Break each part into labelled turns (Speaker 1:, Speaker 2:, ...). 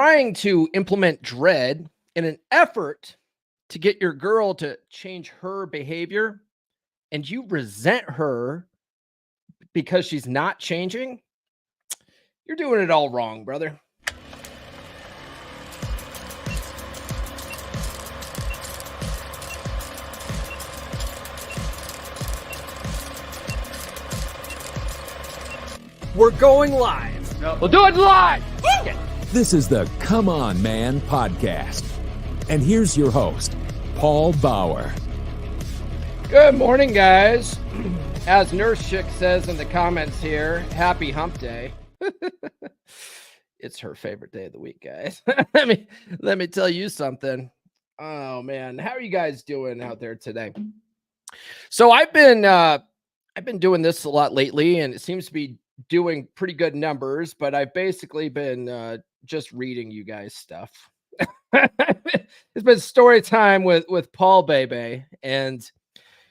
Speaker 1: trying to implement dread in an effort to get your girl to change her behavior and you resent her because she's not changing, you're doing it all wrong, brother. We're going live.
Speaker 2: No.
Speaker 1: We'll do it live.
Speaker 3: This is the Come On Man podcast. And here's your host, Paul Bauer.
Speaker 1: Good morning, guys. As Nurse Chick says in the comments here, happy hump day. It's her favorite day of the week, guys. let me tell you something. Oh man, how are you guys doing out there today? So I've been doing this a lot lately, and it seems to be doing pretty good numbers, but I've basically been just reading you guys stuff. It's been story time with Paul Bebe, and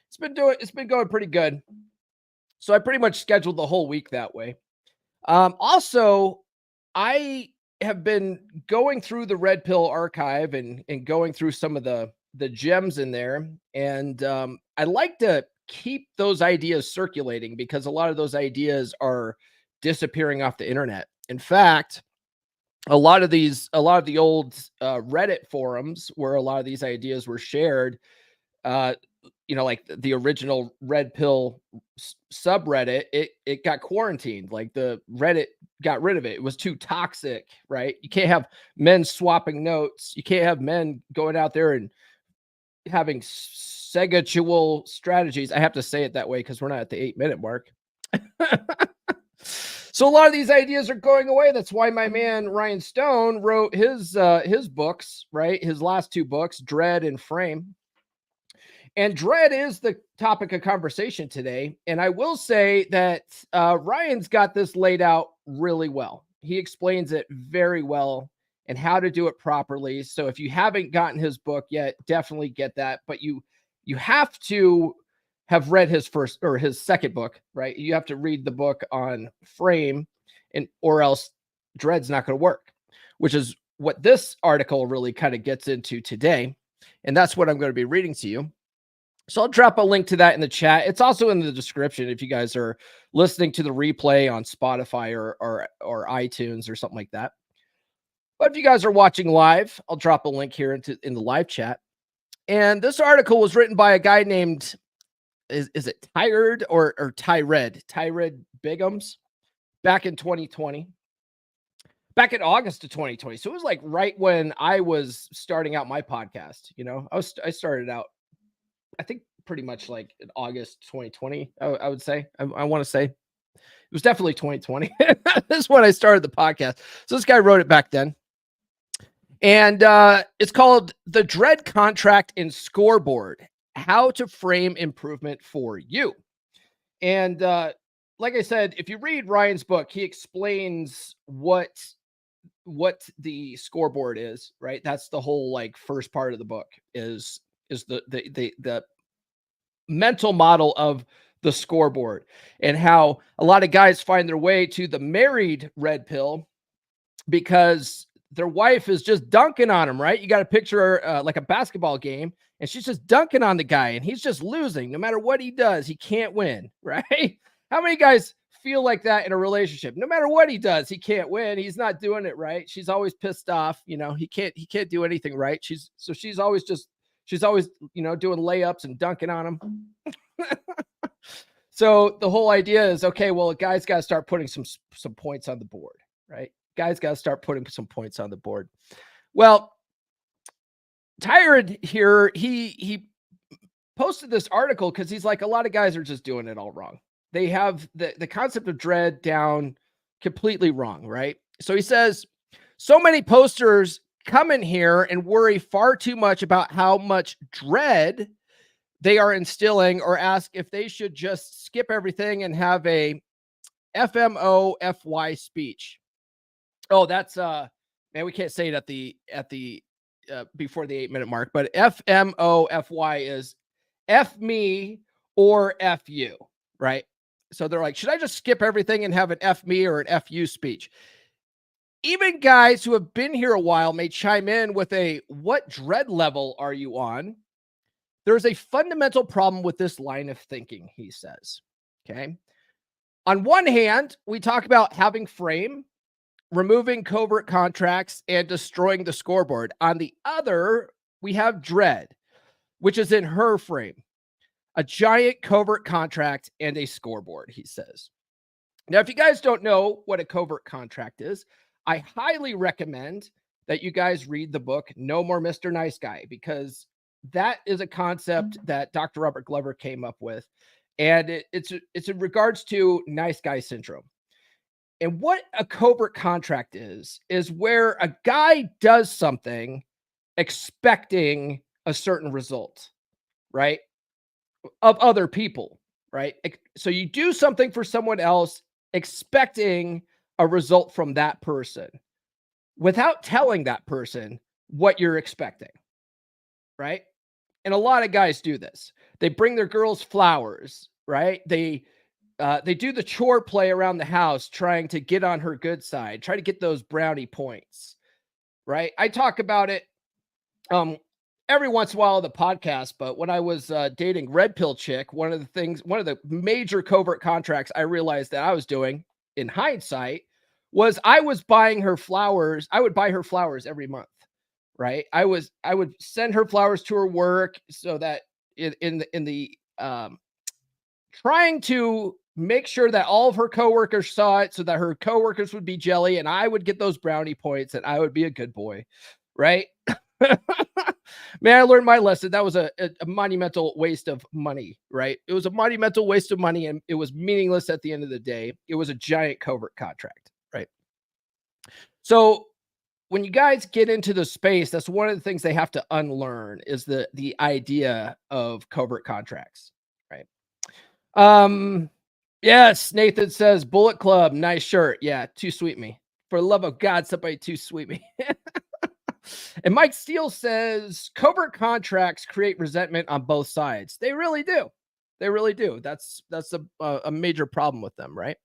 Speaker 1: it's been going pretty good. So I pretty much scheduled the whole week that way. Also, I have been going through the Red Pill archive and going through some of the gems in there, and I like to keep those ideas circulating because a lot of those ideas are disappearing off the internet. In fact, a lot of the old Reddit forums where a lot of these ideas were shared, like the original Red Pill subreddit, it got quarantined. Like the Reddit got rid of it. It was too toxic, right? You can't have men swapping notes. You can't have men going out there and having sexual strategies. I have to say it that way because we're not at the 8-minute mark. So a lot of these ideas are going away. That's why my man Ryan Stone wrote his books, right? His last 2 books, Dread and Frame. And dread is the topic of conversation today. And I will say that Ryan's got this laid out really well. He explains it very well and how to do it properly. So if you haven't gotten his book yet, definitely get that. But you have to have read his first or his second book, right? You have to read the book on Frame, or else dread's not going to work, which is what this article really kind of gets into today. And that's what I'm going to be reading to you. So I'll drop a link to that in the chat. It's also in the description if you guys are listening to the replay on Spotify or iTunes or something like that. But if you guys are watching live, I'll drop a link here in the live chat. And this article was written by a guy named, is it Tyred or Tyred Bigums back in 2020. Back in August of 2020. So it was like right when I was starting out my podcast. I started out, I think, pretty much like in August 2020, I would say. I want to say it was definitely 2020. This is when I started the podcast. So this guy wrote it back then. And it's called The Dread Contract and Scoreboard, How to Frame Improvement for You. And like I said, if you read Ryan's book, he explains what the scoreboard is, right? That's the whole first part of the book is the mental model of the scoreboard, and how a lot of guys find their way to the married red pill because their wife is just dunking on him, right? You got to picture like a basketball game, and she's just dunking on the guy, and he's just losing. No matter what he does, he can't win, right? How many guys feel like that in a relationship? No matter what he does, he can't win. He's not doing it right. She's always pissed off. He can't do anything right. She's always doing layups and dunking on him. So the whole idea is, okay, well, a guy's got to start putting some points on the board, right? Guys got to start putting some points on the board. Well, Tyred here, he posted this article because he's like, a lot of guys are just doing it all wrong. They have the concept of dread down completely wrong, right? So he says, so many posters come in here and worry far too much about how much dread they are instilling, or ask if they should just skip everything and have a FMOFY speech. Oh, that's man, we can't say it at the before the 8-minute mark, but FMOFY is F me or F you, right? So they're like, should I just skip everything and have an F me or an F you speech? even guys who have been here a while may chime in with a, what dread level are you on? There's a fundamental problem with this line of thinking, he says. Okay. On one hand, we talk about having frame, removing covert contracts, and destroying the scoreboard. On the other, we have dread, which is in her frame, a giant covert contract and a scoreboard, he says. Now, if you guys don't know what a covert contract is, I highly recommend that you guys read the book No More Mr. Nice Guy, because that is a concept that Dr. Robert Glover came up with. And it's in regards to nice guy syndrome. And what a covert contract is where a guy does something expecting a certain result, right? Of other people, right? So you do something for someone else expecting a result from that person without telling that person what you're expecting, right? And a lot of guys do this. They bring their girls flowers, right? They do the chore play around the house, trying to get on her good side, try to get those brownie points, right? I talk about it every once in a while on the podcast, but when I was dating Red Pill Chick, one of the major covert contracts I realized that I was doing in hindsight was I was buying her flowers. I would buy her flowers every month, right? I would send her flowers to her work so that in the trying to make sure that all of her coworkers saw it so that her coworkers would be jelly and I would get those brownie points and I would be a good boy, right? Man, I learned my lesson. That was a monumental waste of money, right? It was a monumental waste of money and it was meaningless at the end of the day. It was a giant covert contract, right? So when you guys get into the space, that's one of the things they have to unlearn is the idea of covert contracts, right? Yes, Nathan says Bullet Club, nice shirt. Yeah, too sweet me. For the love of God, somebody too sweet me. And Mike Steele says covert contracts create resentment on both sides. They really do. They really do. That's a major problem with them, right?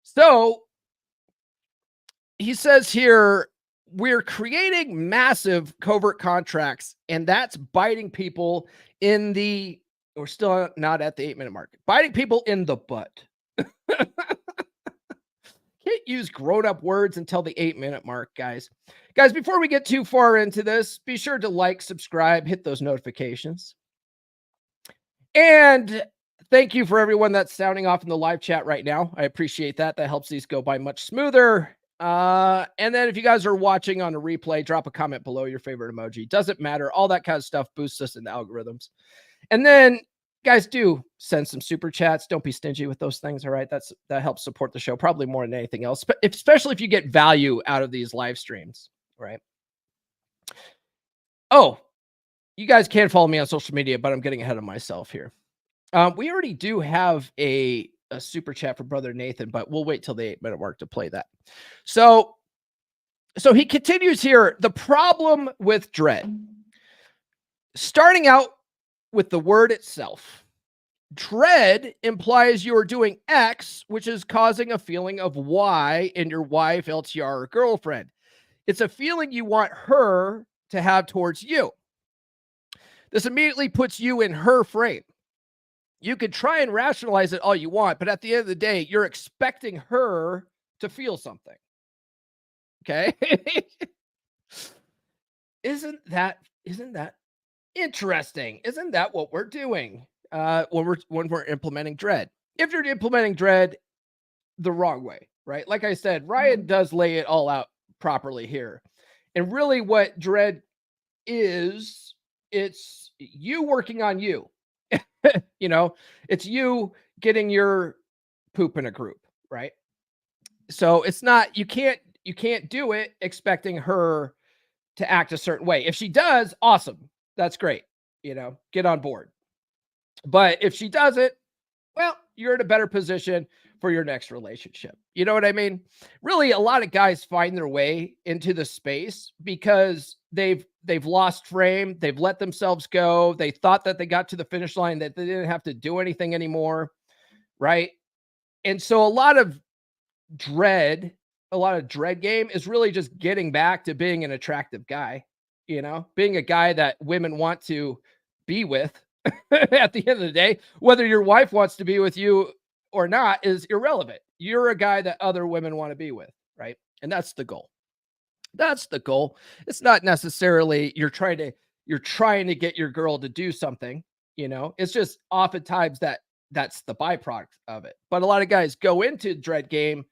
Speaker 1: So he says here, we're creating massive covert contracts, and that's biting people in the, we're still not at the 8-minute mark, biting people in the butt. Can't use grown-up words until the 8-minute mark, guys. Guys, before we get too far into this, be sure to like, subscribe, hit those notifications. And thank you for everyone that's sounding off in the live chat right now. I appreciate that. That helps these go by much smoother. And then if you guys are watching on a replay, drop a comment below your favorite emoji. Doesn't matter. All that kind of stuff boosts us in the algorithms. And then guys, do send some super chats. Don't be stingy with those things. All right. That helps support the show probably more than anything else, but especially if you get value out of these live streams. Right. Oh, you guys can follow me on social media, but I'm getting ahead of myself here. We already do have a super chat for Brother Nathan, but we'll wait till the 8-minute mark to play that. So he continues here. The problem with dread, starting out with the word itself. Dread implies you are doing X, which is causing a feeling of Y in your wife, LTR, or girlfriend. It's a feeling you want her to have towards you. This immediately puts you in her frame. You could try and rationalize it all you want, but at the end of the day, you're expecting her to feel something. Okay? Isn't that interesting? Isn't that what we're doing when we're implementing dread? If you're implementing dread the wrong way, right? Like I said, Ryan does lay it all out properly here. And really what dread is, it's you working on you. You know, it's you getting your poop in a group, right? So it's not, you can't do it expecting her to act a certain way. If she does, awesome. That's great. You know, get on board. But if she doesn't, well, you're in a better position for your next relationship. You know what I mean? Really, a lot of guys find their way into the space because they've lost frame. They've let themselves go. They thought that they got to the finish line, that they didn't have to do anything anymore. Right. And so a lot of dread a lot of dread game is really just getting back to being an attractive guy, being a guy that women want to be with at the end of the day. Whether your wife wants to be with you or not is irrelevant. You're a guy that other women want to be with, right? And that's the goal. That's the goal. It's not necessarily you're trying to get your girl to do something, It's just oftentimes that's the byproduct of it. But a lot of guys go into dread game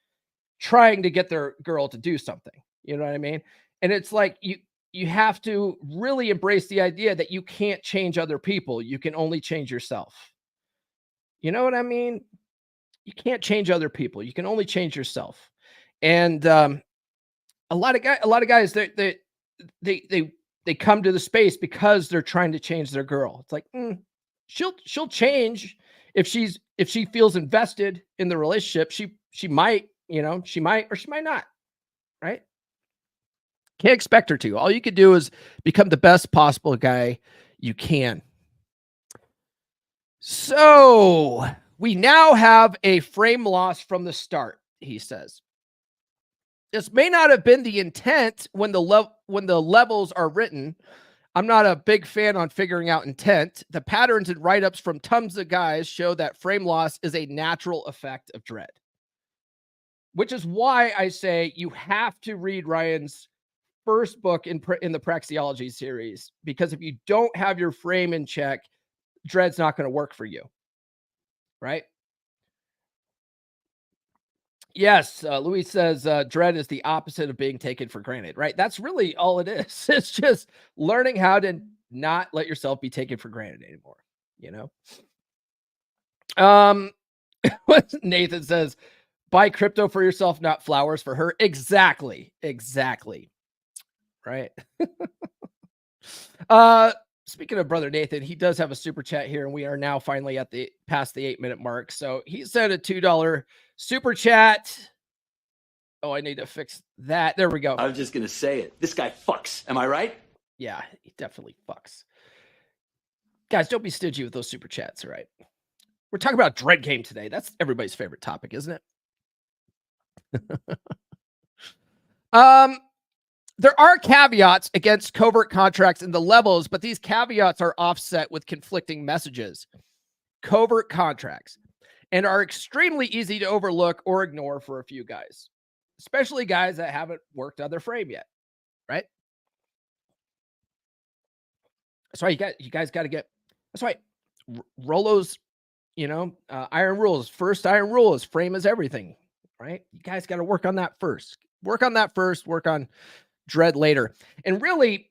Speaker 1: trying to get their girl to do something. You know what I mean? And it's like you have to really embrace the idea that you can't change other people. You can only change yourself. You know what I mean? You can't change other people. You can only change yourself. And a lot of guys they come to the space because they're trying to change their girl. It's like she'll change if she feels invested in the relationship. She might, she might or she might not, right? Can't expect her to. All you could do is become the best possible guy you can. So we now have a frame loss from the start, he says. This may not have been the intent when the levels are written. I'm not a big fan on figuring out intent. The patterns and write-ups from tons of guys show that frame loss is a natural effect of dread. Which is why I say you have to read Ryan's first book in the Praxeology series, because if you don't have your frame in check, dread's not going to work for you, right? Yes, Louis says dread is the opposite of being taken for granted, right? That's really all it is. It's just learning how to not let yourself be taken for granted anymore, Nathan says, buy crypto for yourself, not flowers for her. Exactly. Right. Speaking of brother Nathan, he does have a super chat here, and we are now finally past the 8-minute mark. So he sent a $2 super chat. Oh, I need to fix that. There we go.
Speaker 2: I was just going to say it. This guy fucks. Am I right?
Speaker 1: Yeah, he definitely fucks. Guys, don't be stingy with those super chats, all right? We're talking about dread game today. That's everybody's favorite topic, isn't it? There are caveats against covert contracts in the levels, but these caveats are offset with conflicting messages. Covert contracts, and are extremely easy to overlook or ignore for a few guys, especially guys that haven't worked on their frame yet, right? That's why you guys got to get. That's why Rolo's, iron rules. First iron rule is frame is everything, right? You guys got to work on that first. Work on dread later. And really,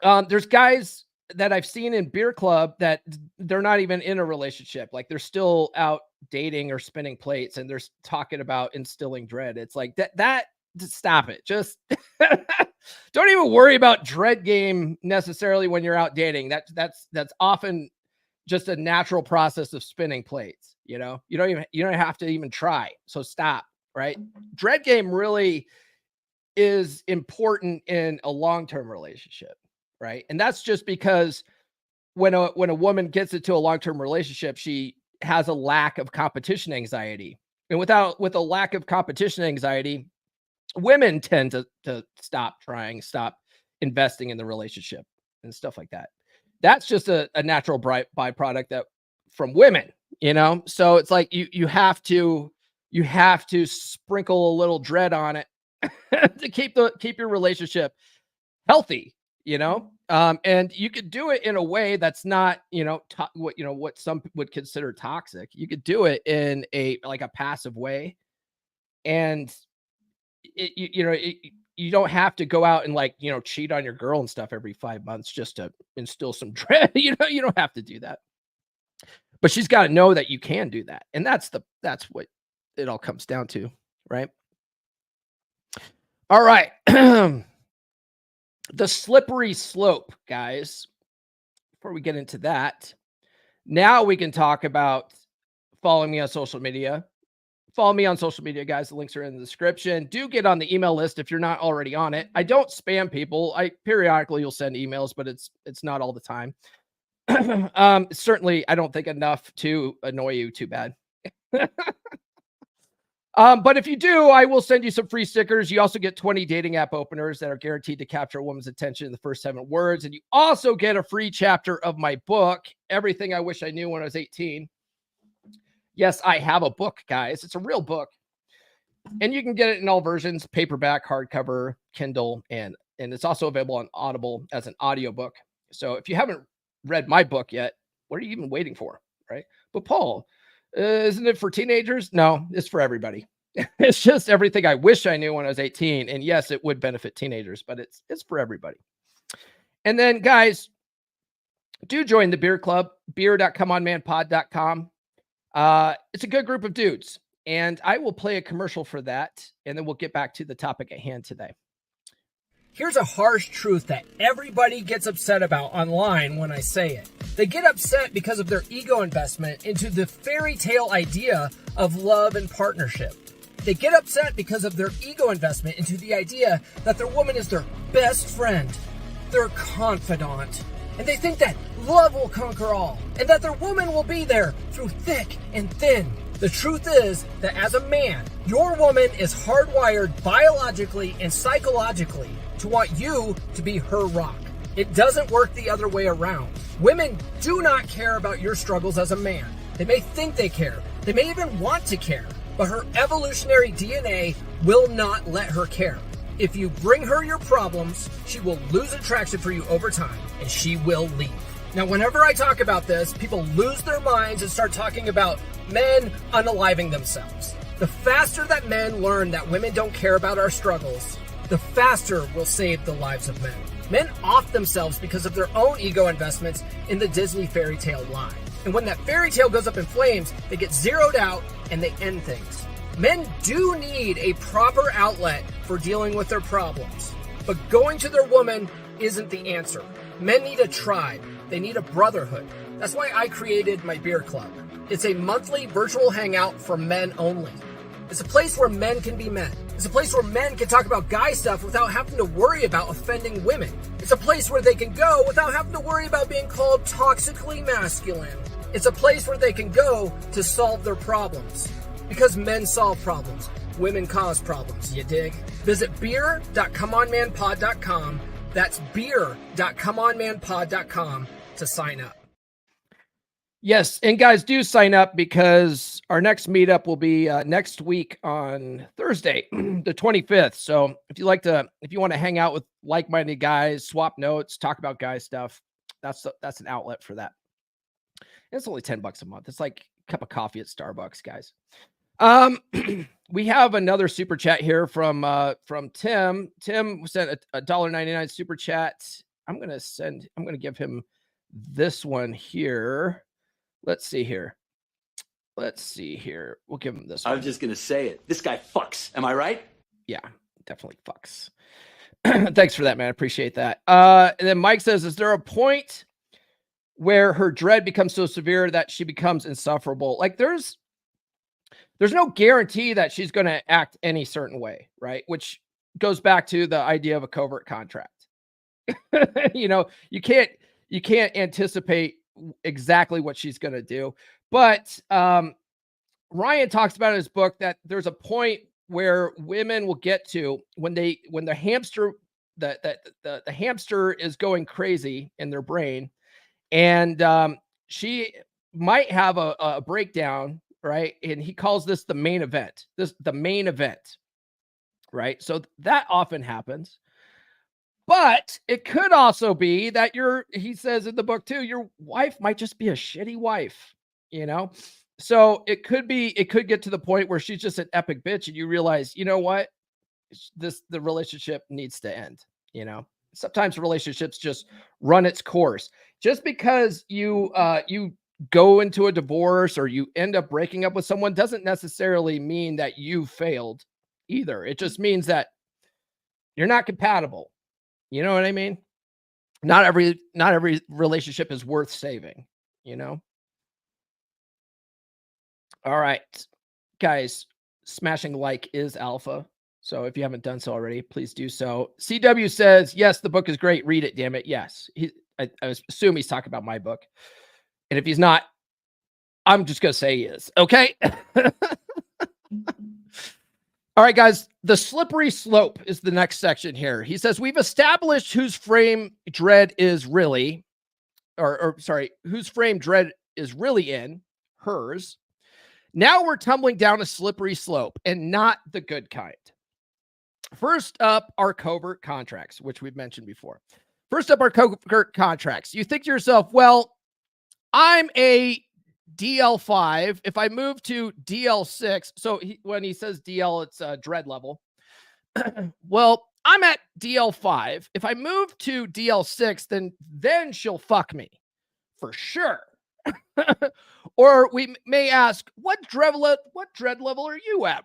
Speaker 1: there's guys that I've seen in beer club that they're not even in a relationship. Like they're still out dating or spinning plates, and they're talking about instilling dread. It's like that stop it. Just don't even worry about dread game necessarily when you're out dating. That's often just a natural process of spinning plates. You don't have to even try. So stop, right? Dread game really is important in a long-term relationship, right? And that's just because when a woman gets into a long-term relationship, she has a lack of competition anxiety. And with a lack of competition anxiety, women tend to stop trying, stop investing in the relationship and stuff like that. That's just a natural byproduct that from women, So it's like you have to sprinkle a little dread on it to keep your relationship healthy, and you could do it in a way that's not, what some would consider toxic. You could do it in a passive way, and you don't have to go out and cheat on your girl and stuff every 5 months just to instill some dread. You don't have to do that, but she's got to know that you can do that, and that's what it all comes down to, right? All right. The slippery slope, guys. Before we get into that, now we can talk about following me on social media. Follow me on social media, guys. The links are in the description. Do get on the email list if you're not already on it. I don't spam people. I periodically will send emails, but it's not all the time. Certainly, I don't think enough to annoy you too bad. But if you do, I will send you some free stickers. You also get 20 dating app openers that are guaranteed to capture a woman's attention in the first 7 words. And you also get a free chapter of my book, Everything I Wish I Knew When I Was 18. Yes, I have a book, guys. It's a real book. And you can get it in all versions, paperback, hardcover, Kindle, and it's also available on Audible as an audiobook. So if you haven't read my book yet, what are you even waiting for, right? But Paul, isn't it for teenagers? No, it's for everybody. It's just everything I wish I knew when I was 18. And yes, it would benefit teenagers, but it's for everybody. And then, guys, do join the beer club, beer.comeonmanpod.com. It's a good group of dudes. And I will play a commercial for that, and then we'll get back to the topic at hand today. Here's a harsh truth that everybody gets upset about online when I say it. They get upset because of their ego investment into the fairy tale idea of love and partnership. They get upset because of their ego investment into the idea that their woman is their best friend, their confidant, and they think that love will conquer all, and that their woman will be there through thick and thin. The truth is that as a man, your woman is hardwired biologically and psychologically to want you to be her rock. It doesn't work the other way around. Women do not care about your struggles as a man. They may think they care. They may even want to care, but her evolutionary DNA will not let her care. If you bring her your problems, she will lose attraction for you over time, and she will leave. Now, whenever I talk about this, people lose their minds and start talking about men unaliving themselves. The faster that men learn that women don't care about our struggles, the faster we'll save the lives of men. Men off themselves because of their own ego investments in the Disney fairy tale lie. And when that fairy tale goes up in flames, they get zeroed out and they end things. Men do need a proper outlet for dealing with their problems, but going to their woman isn't the answer. Men need a tribe. They need a brotherhood. That's why I created my beer club. It's a monthly virtual hangout for men only. It's a place where men can be men. It's a place where men can talk about guy stuff without having to worry about offending women. It's a place where they can go without having to worry about being called toxically masculine. It's a place where they can go to solve their problems. Because men solve problems. Women cause problems, you dig? Visit beer.comeonmanpod.com. That's beer.comeonmanpod.com to sign up. Yes, and guys, do sign up because our next meetup will be next week on Thursday, the 25th. So if you want to hang out with like-minded guys, swap notes, talk about guy stuff, that's an outlet for that. It's only $10 a month. It's like a cup of coffee at Starbucks, guys. We have another super chat here from Tim. Tim sent a $1.99 super chat. I'm gonna give him this one here. Let's see here. We'll give him this one.
Speaker 2: I was just gonna say it. This guy fucks. Am I right?
Speaker 1: Yeah, definitely fucks. Thanks for that, man. I appreciate that. And then Mike says, is there a point where her dread becomes so severe that she becomes insufferable? Like there's no guarantee that she's going to act any certain way, right? Which goes back to the idea of a covert contract. You can't anticipate exactly what she's going to do. But Ryan talks about in his book that there's a point where women will get to when the hamster is going crazy in their brain, and she might have a breakdown. Right. And he calls this the main event, right? So that often happens, but it could also be that he says in the book too, your wife might just be a shitty wife, So it could get to the point where she's just an epic bitch and you realize, you know what, the relationship needs to end. Sometimes relationships just run its course. Just because you go into a divorce or you end up breaking up with someone doesn't necessarily mean that you failed either. It just means that you're not compatible. You know what I mean? Not every relationship is worth saving, All right, guys, smashing like is alpha. So if you haven't done so already, please do so. CW says, yes, the book is great. Read it, damn it. Yes. I assume he's talking about my book. And if he's not, I'm just going to say he is. Okay. All right, guys, the slippery slope is the next section here. He says, we've established whose frame dread is really, whose frame dread is really in, hers. Now we're tumbling down a slippery slope, and not the good kind. First up are covert contracts, which we've mentioned before. First up are covert contracts. You think to yourself, well, I'm a DL5. If I move to DL6, so when he says DL, it's dread level. Well, I'm at DL5. If I move to DL6, then she'll fuck me for sure. Or we may ask, what dread level are you at?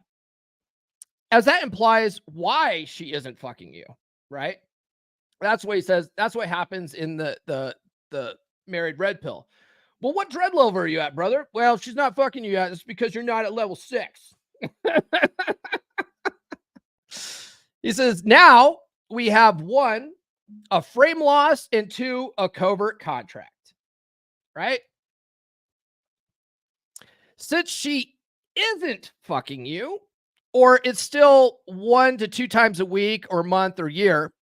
Speaker 1: As that implies why she isn't fucking you, right? That's what he says. That's what happens in the married red pill. Well, what dread level are you at, brother? Well, she's not fucking you yet. It's because you're not at level 6. He says, now we have 1, a frame loss, and 2, a covert contract, right? Since she isn't fucking you, or it's still 1 to 2 times a week or month or year,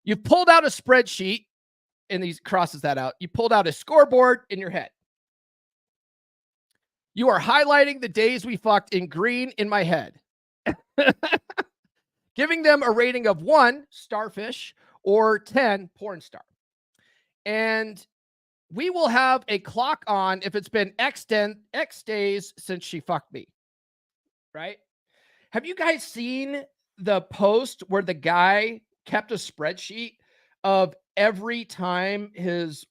Speaker 1: you've pulled out a spreadsheet, and he crosses that out. You pulled out a scoreboard in your head. You are highlighting the days we fucked in green in my head. Giving them a rating of 1, starfish, or 10, porn star. And we will have a clock on if it's been X days since she fucked me. Right? Have you guys seen the post where the guy kept a spreadsheet of every time his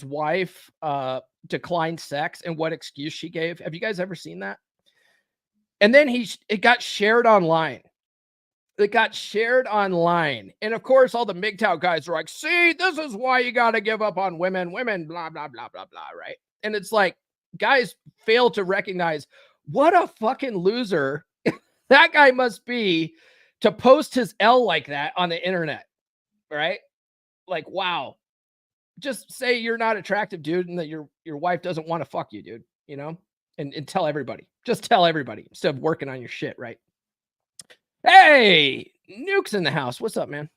Speaker 1: wife declined sex and what excuse she gave? Have you guys ever seen that? And then it got shared online. It got shared online. And of course, all the MGTOW guys are like, see, this is why you got to give up on women, blah, blah, blah, blah, blah, right? And it's like, guys fail to recognize what a fucking loser that guy must be to post his L like that on the internet, right? Like, wow. Just say you're not attractive, dude, and that your wife doesn't want to fuck you, dude, you know? And tell everybody. Just tell everybody instead of working on your shit, right? Hey, Nuke's in the house. What's up, man?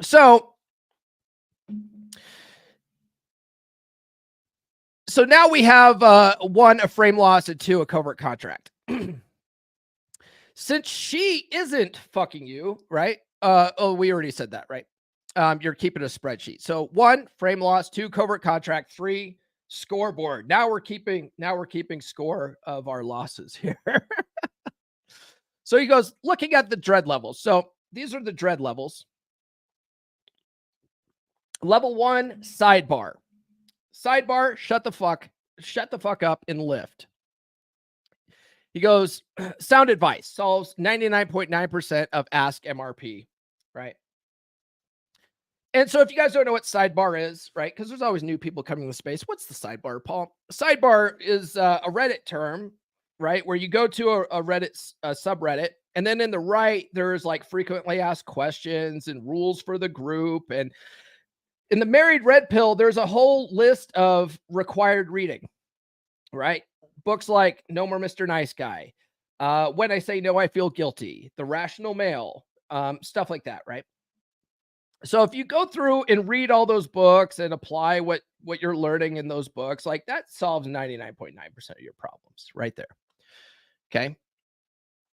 Speaker 1: So now we have 1, a frame loss, and 2, a covert contract. Since she isn't fucking you, right? We already said that, right? You're keeping a spreadsheet. So 1, frame loss, 2, covert contract, 3, scoreboard. Now we're keeping score of our losses here. So he goes, looking at the dread levels. So these are the dread levels. Level 1, sidebar. Sidebar, shut the fuck up and lift. He goes, sound advice solves 99.9% of Ask MRP, right? And so if you guys don't know what sidebar is, right, because there's always new people coming to the space. What's the sidebar, Paul? Sidebar is a Reddit term, right, where you go to a Reddit subreddit, and then in the right, there's like frequently asked questions and rules for the group. And in the married red pill, there's a whole list of required reading, right? Books like No More Mr. Nice Guy, When I Say No, I Feel Guilty, The Rational Male, stuff like that, right? So if you go through and read all those books and apply what you're learning in those books, like that solves 99.9% of your problems right there. Okay.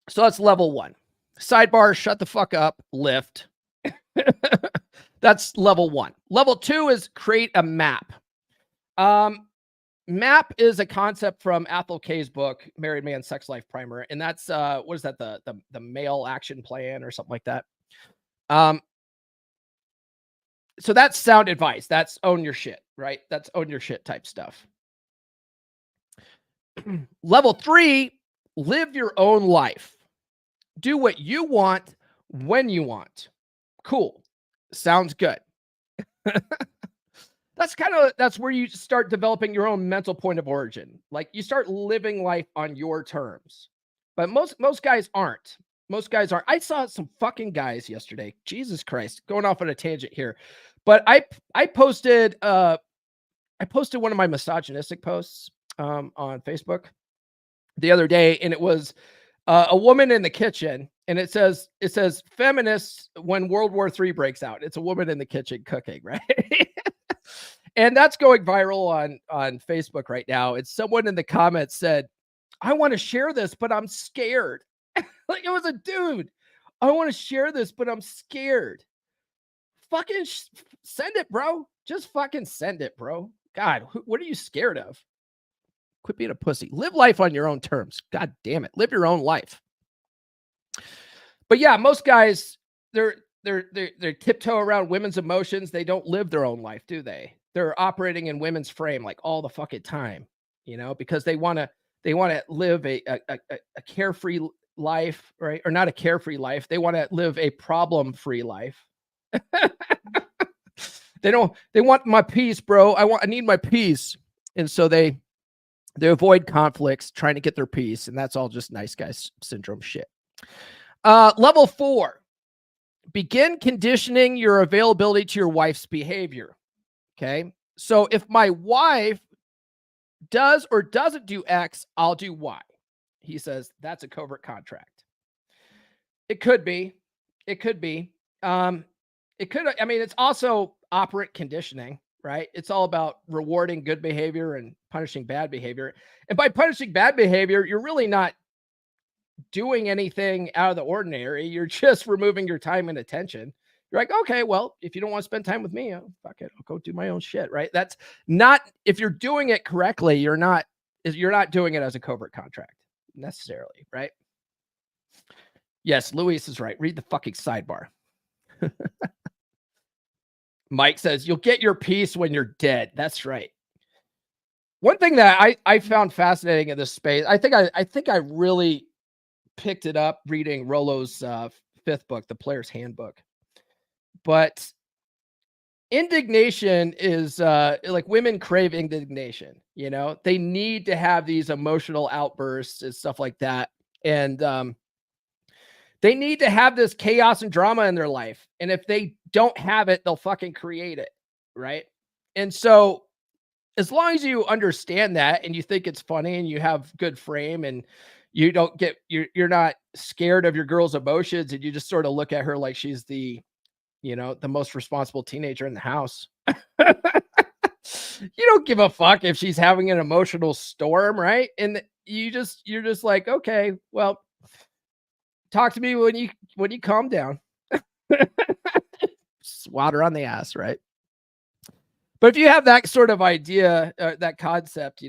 Speaker 1: So that's level 1. Sidebar, shut the fuck up, lift. That's level 1. Level 2 is create a map. Map is a concept from Athol K's book, Married Man Sex Life Primer. And that's, what is that? The male action plan or something like that. So that's sound advice. That's own your shit, right? That's own your shit type stuff. Level 3, live your own life. Do what you want when you want. Cool. Sounds good. That's where you start developing your own mental point of origin. Like you start living life on your terms. But most guys aren't. Most guys aren't. I saw some fucking guys yesterday. Jesus Christ, going off on a tangent here. But I posted one of my misogynistic posts on Facebook the other day, and it was A woman in the kitchen, and it says feminists when World War III breaks out. It's a woman in the kitchen cooking, right? And that's going viral on Facebook right now. It's someone in the comments said, I want to share this, but I'm scared. Like, it was a dude. I want to share this, but I'm scared. Fucking send it, bro. Just fucking send it, bro. God, what are you scared of? Quit being a pussy. Live life on your own terms. God damn it. Live your own life. But yeah, most guys, they're tiptoe around women's emotions. They don't live their own life, do they? They're operating in women's frame like all the fucking time, because they want to live a carefree life, right? Or not a carefree life. They want to live a problem-free life. They want my peace, bro. I need my peace. And so they avoid conflicts, trying to get their peace. And that's all just nice guy syndrome shit. Level 4, begin conditioning your availability to your wife's behavior. Okay. So if my wife does or doesn't do X, I'll do Y. He says that's a covert contract. It could be. It could. I mean, it's also operant conditioning, right? It's all about rewarding good behavior and punishing bad behavior. And by punishing bad behavior, you're really not doing anything out of the ordinary. You're just removing your time and attention. You're like, okay, well, if you don't want to spend time with me, fuck it, I'll go do my own shit, right? That's not, if you're doing it correctly, you're not doing it as a covert contract necessarily, right? Yes, Luis is right. Read the fucking sidebar. Mike says, you'll get your peace when you're dead. That's right. One thing that I found fascinating in this space, I think I really picked it up reading Rollo's 5th book, The Player's Handbook. But indignation is like, women crave indignation, they need to have these emotional outbursts and stuff like that. And they need to have this chaos and drama in their life. And if they don't have it, they'll fucking create it. Right. And so as long as you understand that and you think it's funny and you have good frame and you don't get, you're not scared of your girl's emotions, and you just sort of look at her like she's the most responsible teenager in the house. You don't give a fuck if she's having an emotional storm, right? And you're just like, okay, well, talk to me when you calm down. Swat her on the ass, right? But if you have that sort of idea, that concept,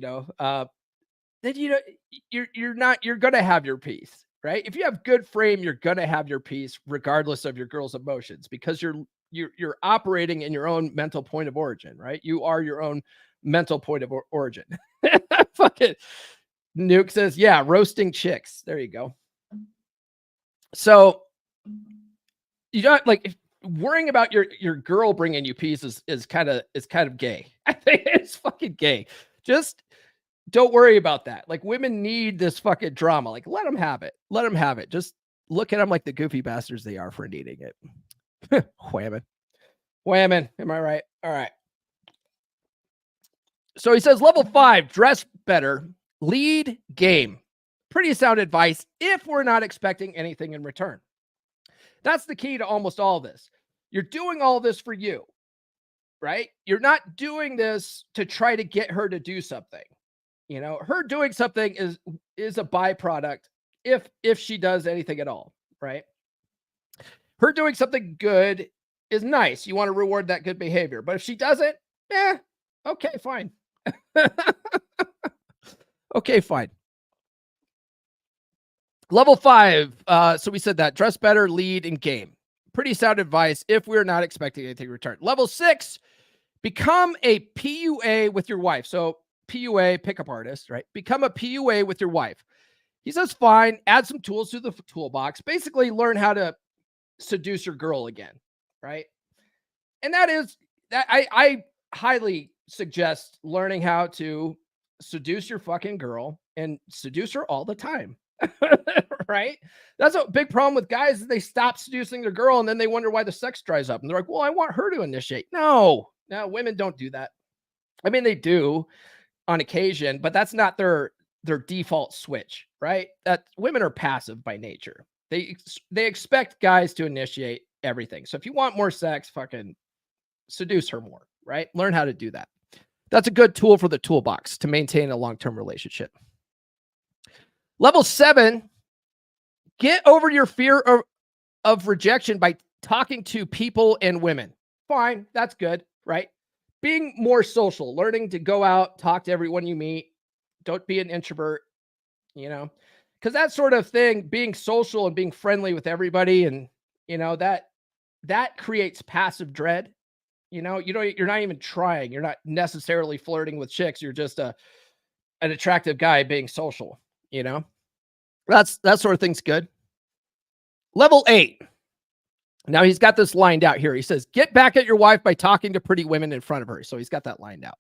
Speaker 1: then you're gonna have your peace, right? If you have good frame, you're gonna have your peace regardless of your girl's emotions, because you're operating in your own mental point of origin, right? You are your own mental point of origin. Fuck it. Nuke says, yeah, roasting chicks. There you go. So you don't like, worrying about your girl bringing you peace is kind of gay. I think it's fucking gay. Just don't worry about that. Like, women need this fucking drama. Like, let them have it. Let them have it. Just look at them like the goofy bastards they are for needing it. Whamming. Am I right? All right. So he says, level 5, dress better, lead game. Pretty sound advice if we're not expecting anything in return. That's the key to almost all this. You're doing all this for you, right? You're not doing this to try to get her to do something. Her doing something is a byproduct if she does anything at all, right? Her doing something good is nice. You want to reward that good behavior. But if she doesn't, okay, fine. Okay, fine. Level 5. So we said that dress better, lead, and game. Pretty sound advice if we're not expecting anything in return. Level 6, become a PUA with your wife. So PUA, pickup artist, right? Become a PUA with your wife. He says, fine, add some tools to the toolbox. Basically, learn how to seduce your girl again, right? And that is that I highly suggest learning how to seduce your fucking girl and seduce her all the time. Right? That's a big problem with guys, is they stop seducing their girl and then they wonder why the sex dries up. And they're like, well, I want her to initiate. No, women don't do that. I mean, they do on occasion, but that's not their their default switch, right? That women are passive by nature. They expect guys to initiate everything. So if you want more sex, fucking seduce her more, right? Learn how to do that. That's a good tool for the toolbox to maintain a long-term relationship. Level 7, get over your fear of rejection by talking to people and women. Fine, that's good, right? Being more social, learning to go out, talk to everyone you meet. Don't be an introvert, because that sort of thing, being social and being friendly with everybody, and that creates passive dread. You're not even trying. You're not necessarily flirting with chicks. You're just an attractive guy being social. That sort of thing's good. Level 8. Now he's got this lined out here. He says, get back at your wife by talking to pretty women in front of her. So he's got that lined out.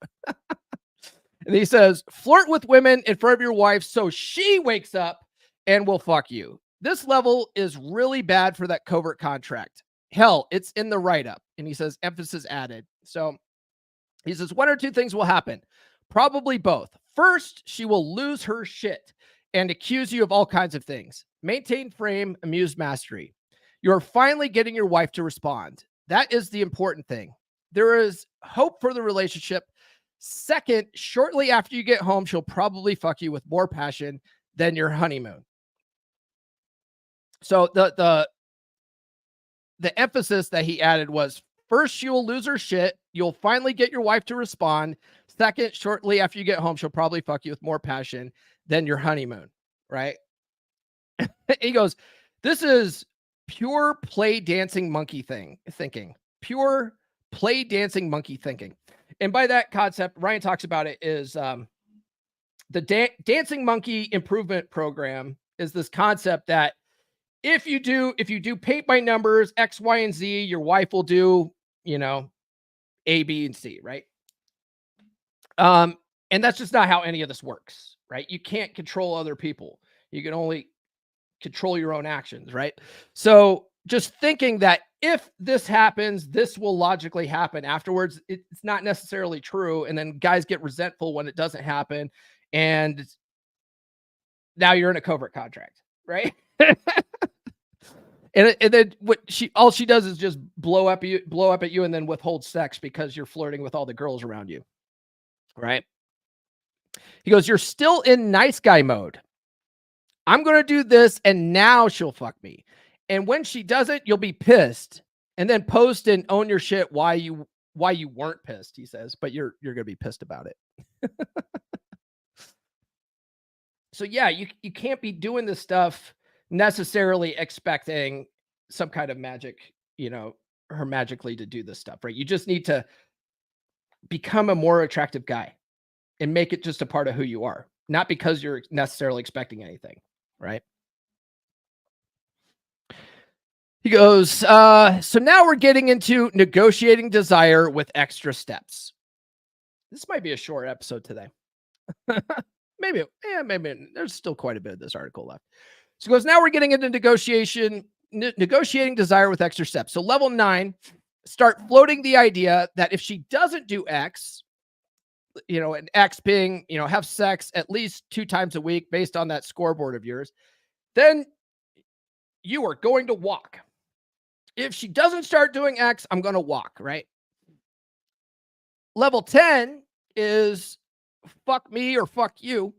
Speaker 1: And he says, flirt with women in front of your wife so she wakes up and will fuck you. This level is really bad for that covert contract. Hell, it's in the write-up. And he says, emphasis added. So he says, one or two things will happen. Probably both. First, she will lose her shit and accuse you of all kinds of things. Maintain frame, amuse mastery. You're finally getting your wife to respond. That is the important thing. There is hope for the relationship. Second, shortly after you get home, she'll probably fuck you with more passion than your honeymoon. So the emphasis that he added was, first, she will lose her shit. You'll finally get your wife to respond. Second, shortly after you get home, she'll probably fuck you with more passion than your honeymoon, right? He goes, this is pure play dancing monkey thinking. Pure play dancing monkey thinking. And by that concept, Ryan talks about it, is the dancing monkey improvement program is this concept that if you do paint by numbers, X, Y, and Z, your wife will do, A, B, and C, right? And that's just not how any of this works, right? You can't control other people. You can only control your own actions, right? So just thinking that if this happens, this will logically happen afterwards, it's not necessarily true. And then guys get resentful when it doesn't happen. And now you're in a covert contract, right? And then all she does is just blow up at you and then withhold sex because you're flirting with all the girls around you, right? He goes, you're still in nice guy mode. I'm going to do this and now she'll fuck me. And when she does it, you'll be pissed and then post and own your shit why you weren't pissed, he says, but you're going to be pissed about it. So yeah, you can't be doing this stuff necessarily expecting some kind of magic, her magically to do this stuff, right? You just need to become a more attractive guy and make it just a part of who you are, not because you're necessarily expecting anything, right? He goes, so now we're getting into negotiating desire with extra steps. This might be a short episode today. Maybe there's still quite a bit of this article left. So he goes, now we're getting into negotiating desire with extra steps. So level 9, start floating the idea that if she doesn't do X, and X being, have sex at least 2 times a week based on that scoreboard of yours, then you are going to walk. If she doesn't start doing X, I'm going to walk, right? Level 10 is fuck me or fuck you.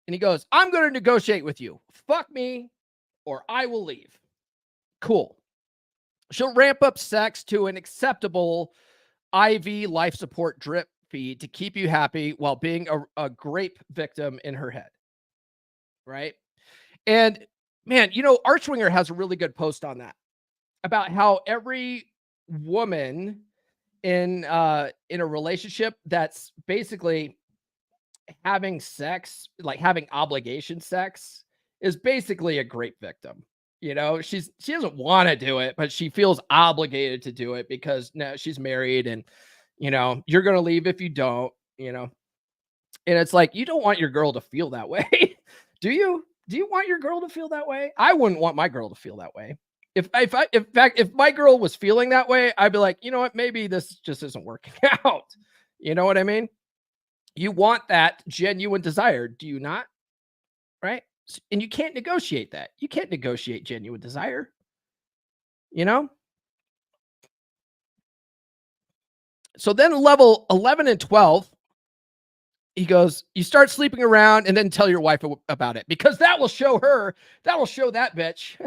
Speaker 1: And he goes, I'm going to negotiate with you. Fuck me or I will leave. Cool. She'll ramp up sex to an acceptable IV life support drip feed to keep you happy while being a grape victim in her head. Right? And man, Archwinger has a really good post on that about how every woman in a relationship that's basically having sex, like having obligation sex, is basically a grape victim. She doesn't want to do it, but she feels obligated to do it because now she's married and, you're going to leave if you don't, and it's like, you don't want your girl to feel that way. Do you want your girl to feel that way? I wouldn't want my girl to feel that way. If my girl was feeling that way, I'd be like, you know what? Maybe this just isn't working out. You know what I mean? You want that genuine desire, do you not? Right? And you can't negotiate that. You can't negotiate genuine desire. You know? So then level 11 and 12, he goes, you start sleeping around and then tell your wife about it, because that will show that bitch.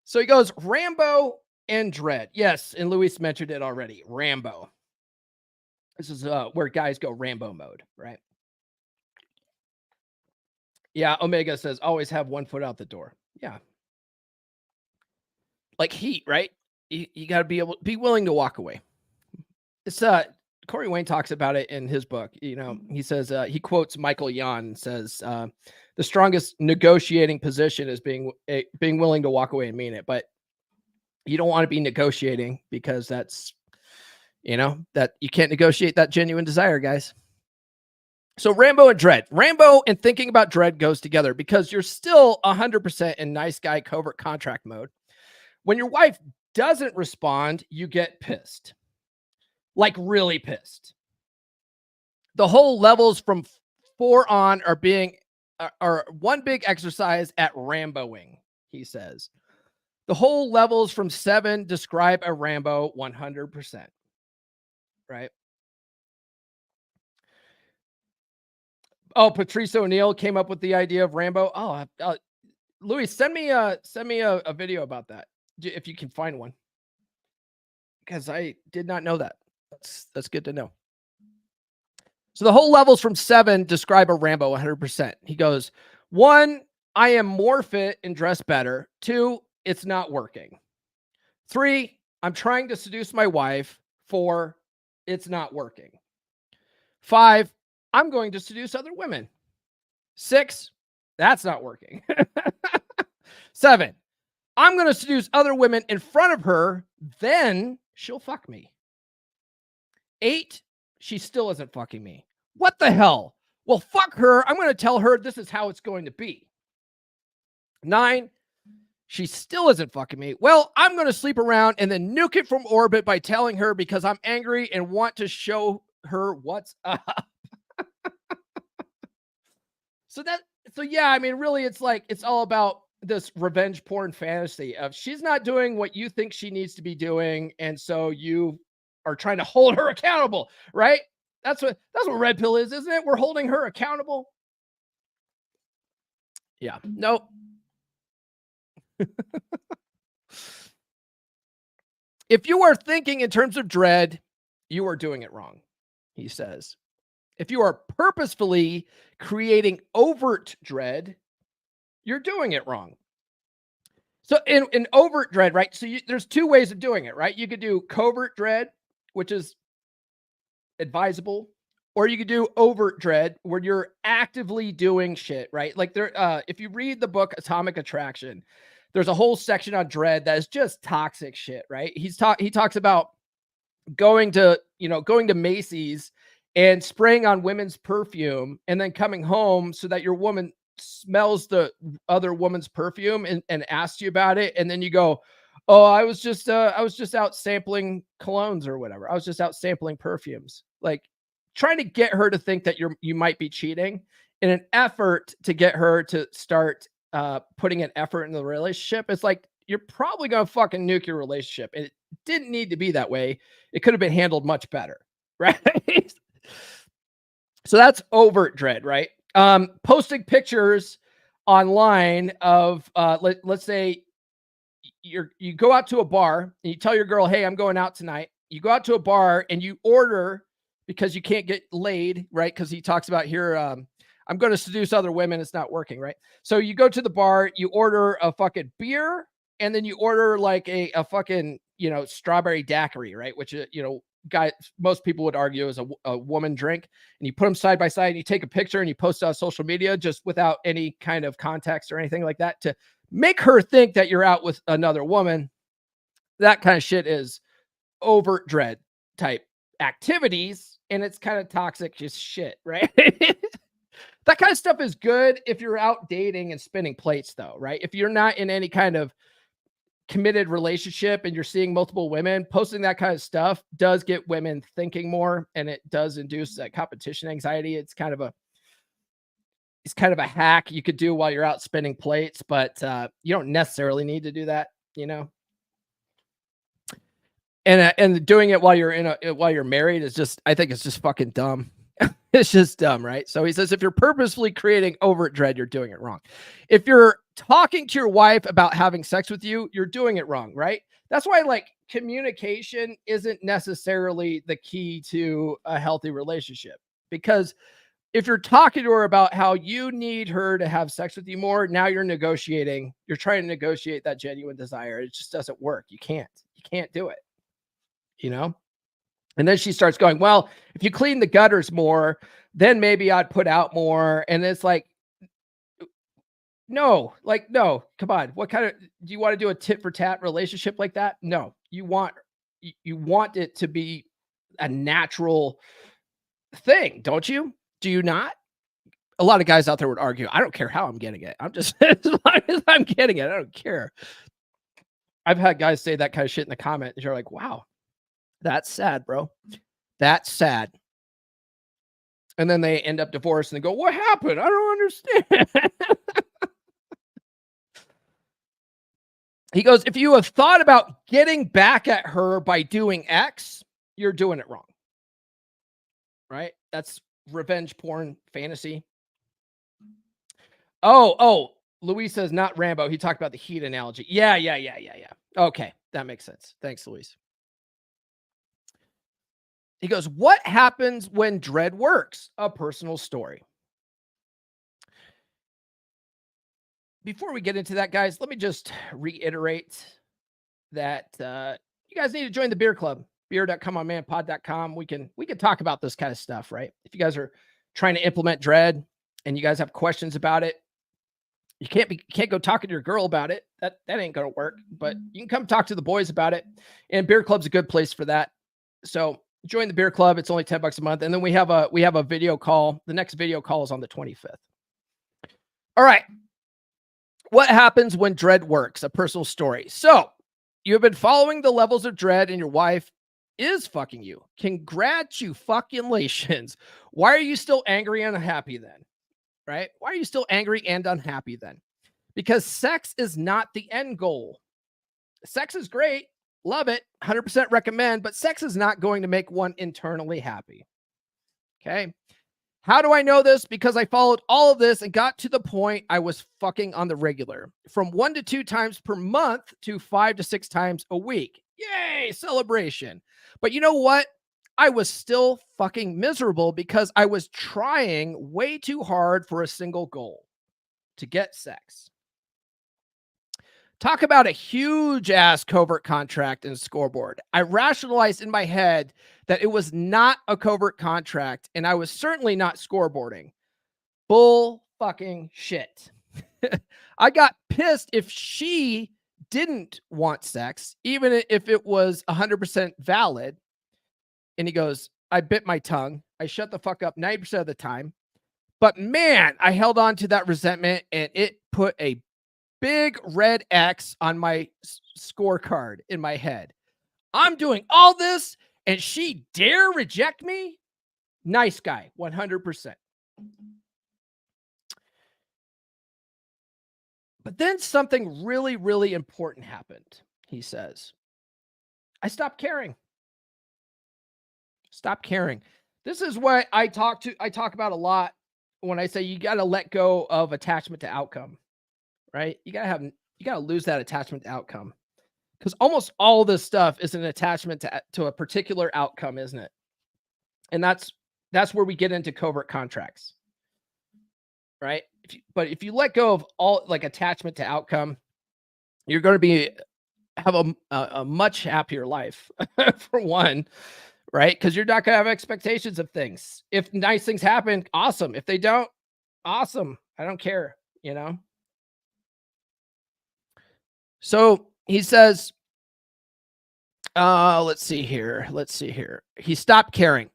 Speaker 1: So he goes, Rambo and Dread. Yes, and Luis mentioned it already. Rambo. This is where guys go Rambo mode, right? Yeah, Omega says, always have one foot out the door. Yeah. Like heat, right? You got to be willing to walk away. It's Corey Wayne talks about it in his book. You know, he says, he quotes Michael Yon and says, the strongest negotiating position is being willing to walk away and mean it. But you don't want to be negotiating, because that's, you know, that you can't negotiate that genuine desire, guys. So Rambo and Dread. Rambo and thinking about Dread goes together, because you're still 100% in nice guy covert contract mode. When your wife doesn't respond, you get pissed. Like really pissed. The whole levels from 4 on are one big exercise at Ramboing, he says. The whole levels from 7 describe a Rambo 100%. Right? Oh, Patrice O'Neill came up with the idea of Rambo. Oh, Louis, send me a video about that, if you can find one, because I did not know that. That's good to know. So the whole levels from 7 describe a Rambo 100%. He goes, 1, I am more fit and dress better. 2, it's not working. 3, I'm trying to seduce my wife. 4, it's not working. 5, I'm going to seduce other women. 6, that's not working. 7, I'm going to seduce other women in front of her, then she'll fuck me. 8, she still isn't fucking me. What the hell? Well, fuck her. I'm going to tell her this is how it's going to be. 9, she still isn't fucking me. Well, I'm going to sleep around and then nuke it from orbit by telling her, because I'm angry and want to show her what's up. So yeah, I mean, really, it's like, it's all about this revenge porn fantasy of she's not doing what you think she needs to be doing, and so you are trying to hold her accountable, right? That's what Red Pill is, isn't it? We're holding her accountable. Yeah. Nope. If you are thinking in terms of dread, you are doing it wrong, he says. If you are purposefully creating overt dread, you're doing it wrong. So in overt dread, right? So there's 2 ways of doing it, right? You could do covert dread, which is advisable, or you could do overt dread, where you're actively doing shit, right? Like if you read the book Atomic Attraction, there's a whole section on dread that is just toxic shit, right? He talks about going to Macy's and spraying on women's perfume and then coming home so that your woman smells the other woman's perfume and asks you about it. And then you go, oh, I was just out sampling colognes or whatever. I was just out sampling perfumes. Like, trying to get her to think that you might be cheating in an effort to get her to start putting an effort in the relationship. It's like, you're probably going to fucking nuke your relationship. It didn't need to be that way. It could have been handled much better. Right? So that's overt dread, right? Posting pictures online of, let's say you go out to a bar and you tell your girl, hey, I'm going out tonight. You go out to a bar and you order, because you can't get laid, right? Because he talks about here, I'm going to seduce other women. It's not working, right? So you go to the bar, you order a fucking beer, and then you order like a fucking, strawberry daiquiri, right? Which, most people would argue is a woman drink. And you put them side by side and you take a picture and you post it on social media, just without any kind of context or anything like that, to make her think that you're out with another woman. That kind of shit is overt dread type activities, and it's kind of toxic as shit, right? That kind of stuff is good if you're out dating and spinning plates, though, right? If you're not in any kind of committed relationship and you're seeing multiple women, posting that kind of stuff does get women thinking more, and it does induce that competition anxiety. It's kind of a hack you could do while you're out spinning plates, but you don't necessarily need to do that, you know. And doing it while you're married is just, I think it's just fucking dumb. It's just dumb, right? So he says, if you're purposefully creating overt dread, you're doing it wrong. If you're talking to your wife about having sex with you, you're doing it wrong, right? That's why, like, communication isn't necessarily the key to a healthy relationship, because if you're talking to her about how you need her to have sex with you more, now you're negotiating. You're trying to negotiate that genuine desire. It just doesn't work. You can't do it, you know? And then she starts going, well, if you clean the gutters more, then maybe I'd put out more. And it's like, no, come on. What kind of, do you want to do a tit for tat relationship like that? No, you want it to be a natural thing, don't you? Do you not? A lot of guys out there would argue, I don't care how I'm getting it. I'm just, as long as I'm getting it, I don't care. I've had guys say that kind of shit in the comment, and you're like, wow, that's sad, bro. That's sad. And then they end up divorced and they go, what happened? I don't understand. He goes, if you have thought about getting back at her by doing X, you're doing it wrong. Right? That's revenge porn fantasy. Oh, Luis says not Rambo. He talked about the heat analogy. Yeah. Okay, that makes sense. Thanks, Luis. He goes, what happens when dread works? A personal story. Before we get into that, guys, let me just reiterate that you guys need to join the beer club, beer.comeonmanpod.com. We can talk about this kind of stuff, right? If you guys are trying to implement dread and you guys have questions about it, you can't go talking to your girl about it. That ain't going to work, but you can come talk to the boys about it. And beer club's a good place for that. So join the beer club. It's only $10 a month. And then we have a video call. The next video call is on the 25th. All right. What happens when dread works? A personal story. So you have been following the levels of dread and your wife is fucking you. Congratulations. Why are you still angry and unhappy then? Right? Why are you still angry and unhappy then? Because sex is not the end goal. Sex is great. Love it. 100% recommend, but sex is not going to make one internally happy. Okay. How do I know this? Because I followed all of this and got to the point I was fucking on the regular, from 1 to 2 times per month to 5 to 6 times a week. Yay, celebration. But you know what? I was still fucking miserable because I was trying way too hard for a single goal: to get sex. Talk about a huge ass covert contract and scoreboard. I rationalized in my head that it was not a covert contract and I was certainly not scoreboarding. Bull fucking shit. I got pissed if she didn't want sex, even if it was 100% valid. And he goes, I bit my tongue. I shut the fuck up 90% of the time. But man, I held on to that resentment and it put a big red X on my scorecard in my head. I'm doing all this and she dare reject me? Nice guy, 100%. But then something really, really important happened, he says. I stopped caring. Stop caring. This is what I talk about a lot when I say you got to let go of attachment to outcome. Right? You got to lose that attachment to outcome, because almost all this stuff is an attachment to a particular outcome, isn't it? And that's where we get into covert contracts, right? If you let go of all like attachment to outcome, you're going to have a much happier life for one, right? Because you're not going to have expectations of things. If nice things happen, awesome. If they don't, awesome. I don't care, you know? So he says, let's see here. He stopped caring.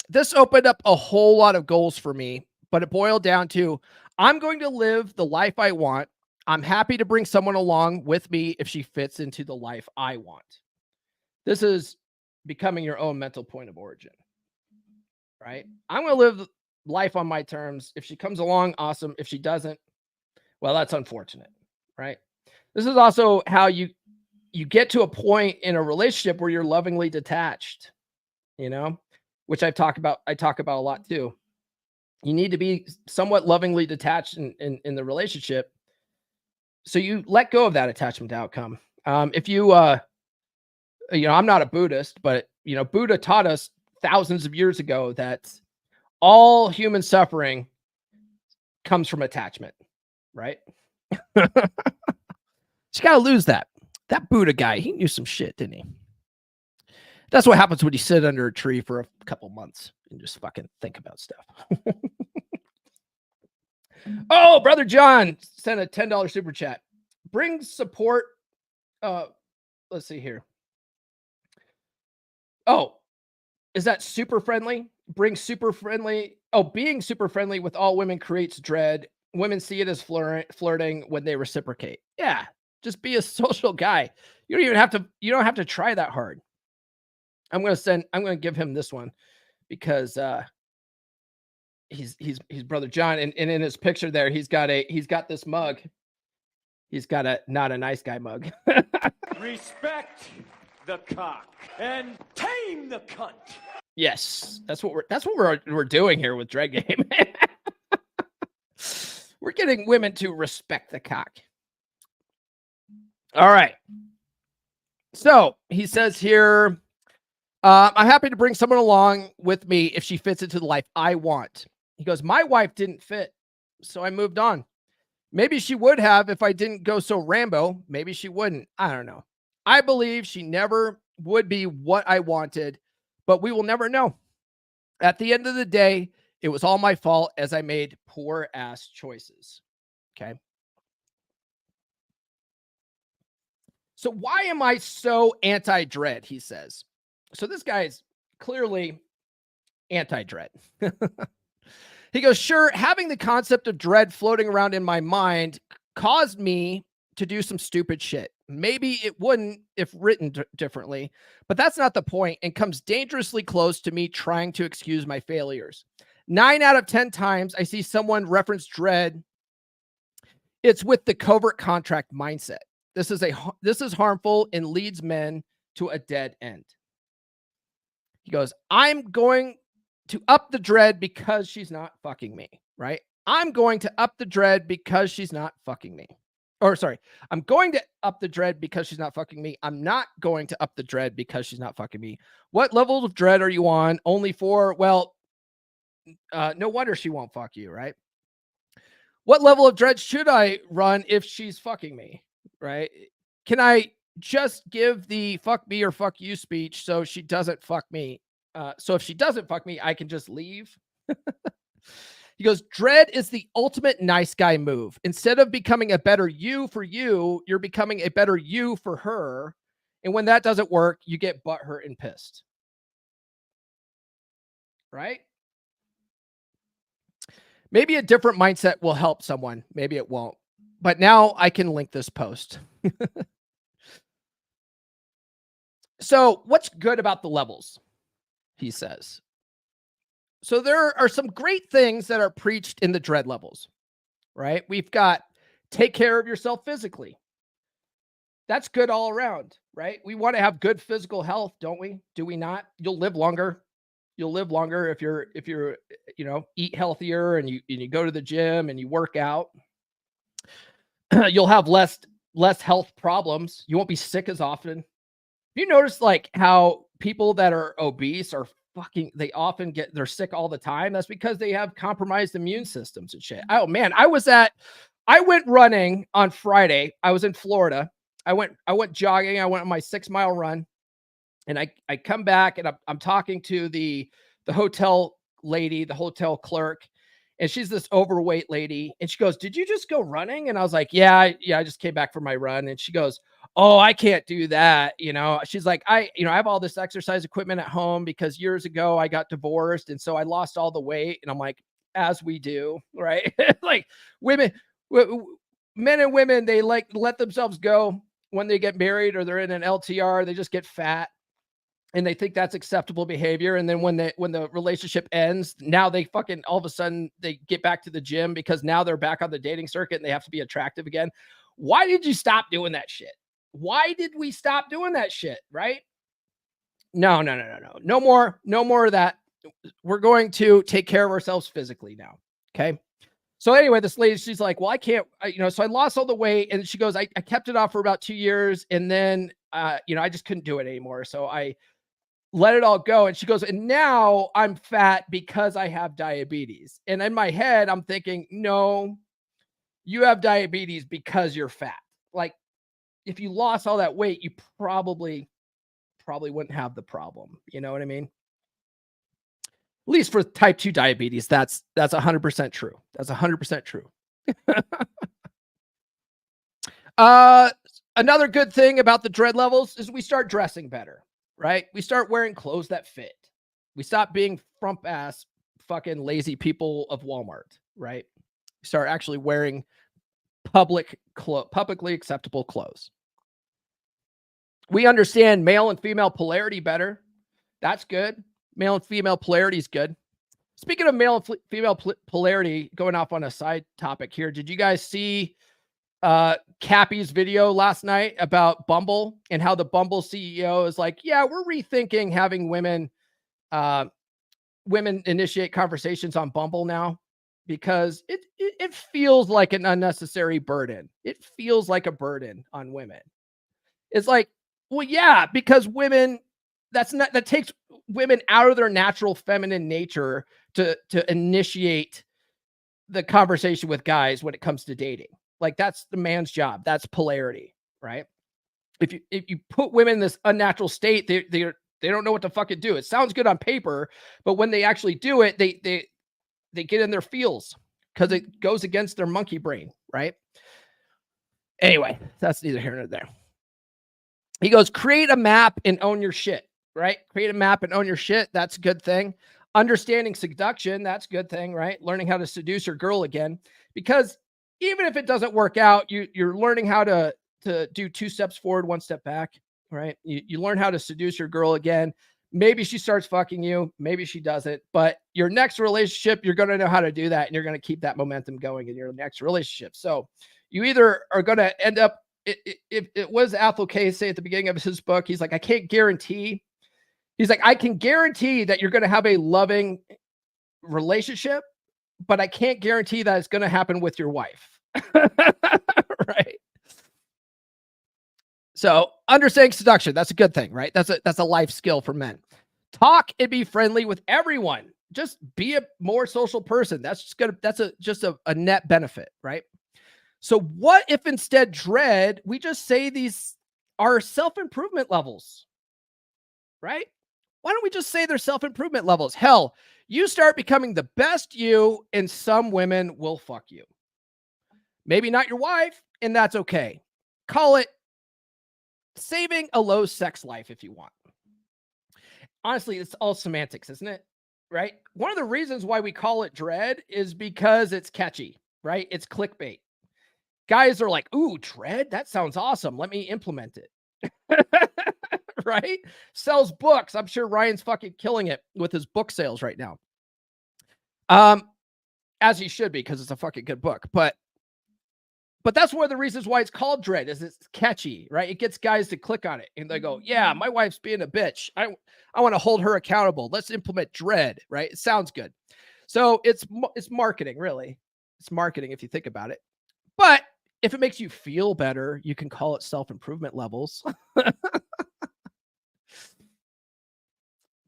Speaker 1: This opened up a whole lot of goals for me, but it boiled down to, I'm going to live the life I want. I'm happy to bring someone along with me if she fits into the life I want. This is becoming your own mental point of origin, right? I'm going to live life on my terms. If she comes along, awesome. If she doesn't, well, that's unfortunate, right? This is also how you get to a point in a relationship where you're lovingly detached, which I talk about a lot too. You need to be somewhat lovingly detached in the relationship. So you let go of that attachment to outcome. If you, I'm not a Buddhist, but, Buddha taught us thousands of years ago that all human suffering comes from attachment, right? You got to lose that. That Buddha guy, he knew some shit, didn't he? That's what happens when you sit under a tree for a couple months and just fucking think about stuff. Oh, Brother John sent a $10 super chat. Bring support. Let's see here. Oh, is that super friendly? Bring super friendly. Oh, being super friendly with all women creates dread. Women see it as flirting when they reciprocate. Yeah, just be a social guy. You don't have to try that hard. I'm going to give him this one because he's Brother John, and in his picture there, he's got this mug. He's got not a nice guy mug.
Speaker 4: Respect the cock and tame the cunt.
Speaker 1: Yes, that's what we're doing here with Dread Game. We're getting women to respect the cock. All right. So he says here, I'm happy to bring someone along with me if she fits into the life I want. He goes, my wife didn't fit, so I moved on. Maybe she would have if I didn't go so Rambo. Maybe she wouldn't. I don't know. I believe she never would be what I wanted, but we will never know. At the end of the day, it was all my fault as I made poor ass choices. Okay. So why am I so anti-dread? He says. So this guy is clearly anti-dread. He goes, sure, having the concept of dread floating around in my mind caused me to do some stupid shit. Maybe it wouldn't if written differently, but that's not the point and comes dangerously close to me trying to excuse my failures. 9 out of 10 times I see someone reference dread, it's with the covert contract mindset. This is harmful and leads men to a dead end. He goes, I'm going to up the dread because she's not fucking me, right? I'm going to up the dread because she's not fucking me. Or sorry, I'm going to up the dread because she's not fucking me. I'm not going to up the dread because she's not fucking me. What level of dread are you on? Only 4? Well, no wonder she won't fuck you, right? What level of dread should I run if she's fucking me, right? Can I just give the fuck me or fuck you speech so she doesn't fuck me? So if she doesn't fuck me, I can just leave. He goes, dread is the ultimate nice guy move. Instead of becoming a better you for you, you're becoming a better you for her. And when that doesn't work, you get butthurt and pissed. Right? Maybe a different mindset will help someone. Maybe it won't. But now I can link this post. So what's good about the levels? He says. So there are some great things that are preached in the dread levels, right? We've got take care of yourself physically. That's good all around, right? We want to have good physical health, don't we? Do we not? You'll live longer. You'll live longer if you're, eat healthier and you go to the gym and you work out. You'll have less health problems. You won't be sick as often. You notice like how people that are obese are they often they're sick all the time. That's because they have compromised immune systems and shit. Oh man, I went running on Friday. I was in Florida. I went jogging. I went on my 6-mile run, and I come back and I'm talking to the hotel lady, the hotel clerk, and she's this overweight lady, and she goes, "Did you just go running?" And I was like, "Yeah, I just came back from my run." And she goes, "Oh, I can't do that." She's like, I have all this exercise equipment at home because years ago I got divorced. And so I lost all the weight. And I'm like, as we do, right? Like women, men and women, they like let themselves go when they get married or they're in an LTR, they just get fat and they think that's acceptable behavior. And then when the relationship ends, now they fucking, all of a sudden they get back to the gym because now they're back on the dating circuit and they have to be attractive again. Why did you stop doing that shit? Why did we stop doing that shit? Right? No. No more of that. We're going to take care of ourselves physically now. Okay. So anyway, this lady, she's like, well, I can't, so I lost all the weight. And she goes, I kept it off for about 2 years. And then, I just couldn't do it anymore. So I let it all go. And she goes, and now I'm fat because I have diabetes. And in my head, I'm thinking, no, you have diabetes because you're fat. Like, if you lost all that weight, you probably wouldn't have the problem. You know what I mean? At least for type 2 diabetes, that's 100% true. That's 100% true. Another good thing about the dread levels is we start dressing better, right? We start wearing clothes that fit. We stop being frump ass fucking lazy people of Walmart, right? We start actually wearing publicly acceptable clothes. We understand male and female polarity better. That's good. Male and female polarity is good. Speaking of male and female polarity, going off on a side topic here, did you guys see Cappy's video last night about Bumble and how the Bumble CEO is like, yeah, we're rethinking having women initiate conversations on Bumble now because it feels like an unnecessary burden. It feels like a burden on women. It's like, well, yeah, because women, that takes women out of their natural feminine nature to initiate the conversation with guys when it comes to dating. Like, that's the man's job. That's polarity, right? If you put women in this unnatural state, they don't know what to fucking do. It sounds good on paper, but when they actually do it, they get in their feels because it goes against their monkey brain, right? Anyway, that's neither here nor there. He goes, create a map and own your shit, right? Create a map and own your shit. That's a good thing. Understanding seduction. That's a good thing, right? Learning how to seduce your girl again, because even if it doesn't work out, you're learning how to do 2 steps forward, 1 step back, right? You learn how to seduce your girl again. Maybe she starts fucking you. Maybe she doesn't. But your next relationship, you're going to know how to do that. And you're going to keep that momentum going in your next relationship. So you either are going to end up, it was Athol K say at the beginning of his book, he's like, I can't guarantee. He's like, I can guarantee that you're going to have a loving relationship, but I can't guarantee that it's going to happen with your wife. Right. So understanding seduction, that's a good thing, right? That's a life skill for men. Talk and be friendly with everyone. Just be a more social person. That's just good. That's just a net benefit, right? So what if instead dread, we just say these are self-improvement levels, right? Why don't we just say they're self-improvement levels? Hell, you start becoming the best you and some women will fuck you. Maybe not your wife, and that's okay. Call it saving a low sex life if you want. Honestly, it's all semantics, isn't it? Right? One of the reasons why we call it dread is because it's catchy, right? It's clickbait. Guys are like, ooh, dread? That sounds awesome. Let me implement it. Right? Sells books. I'm sure Ryan's fucking killing it with his book sales right now. As he should be, because it's a fucking good book. But that's one of the reasons why it's called dread, is it's catchy, right? It gets guys to click on it and they go, yeah, my wife's being a bitch. I want to hold her accountable. Let's implement dread, right? It sounds good. So it's marketing, really. It's marketing if you think about it. But if it makes you feel better, you can call it self-improvement levels.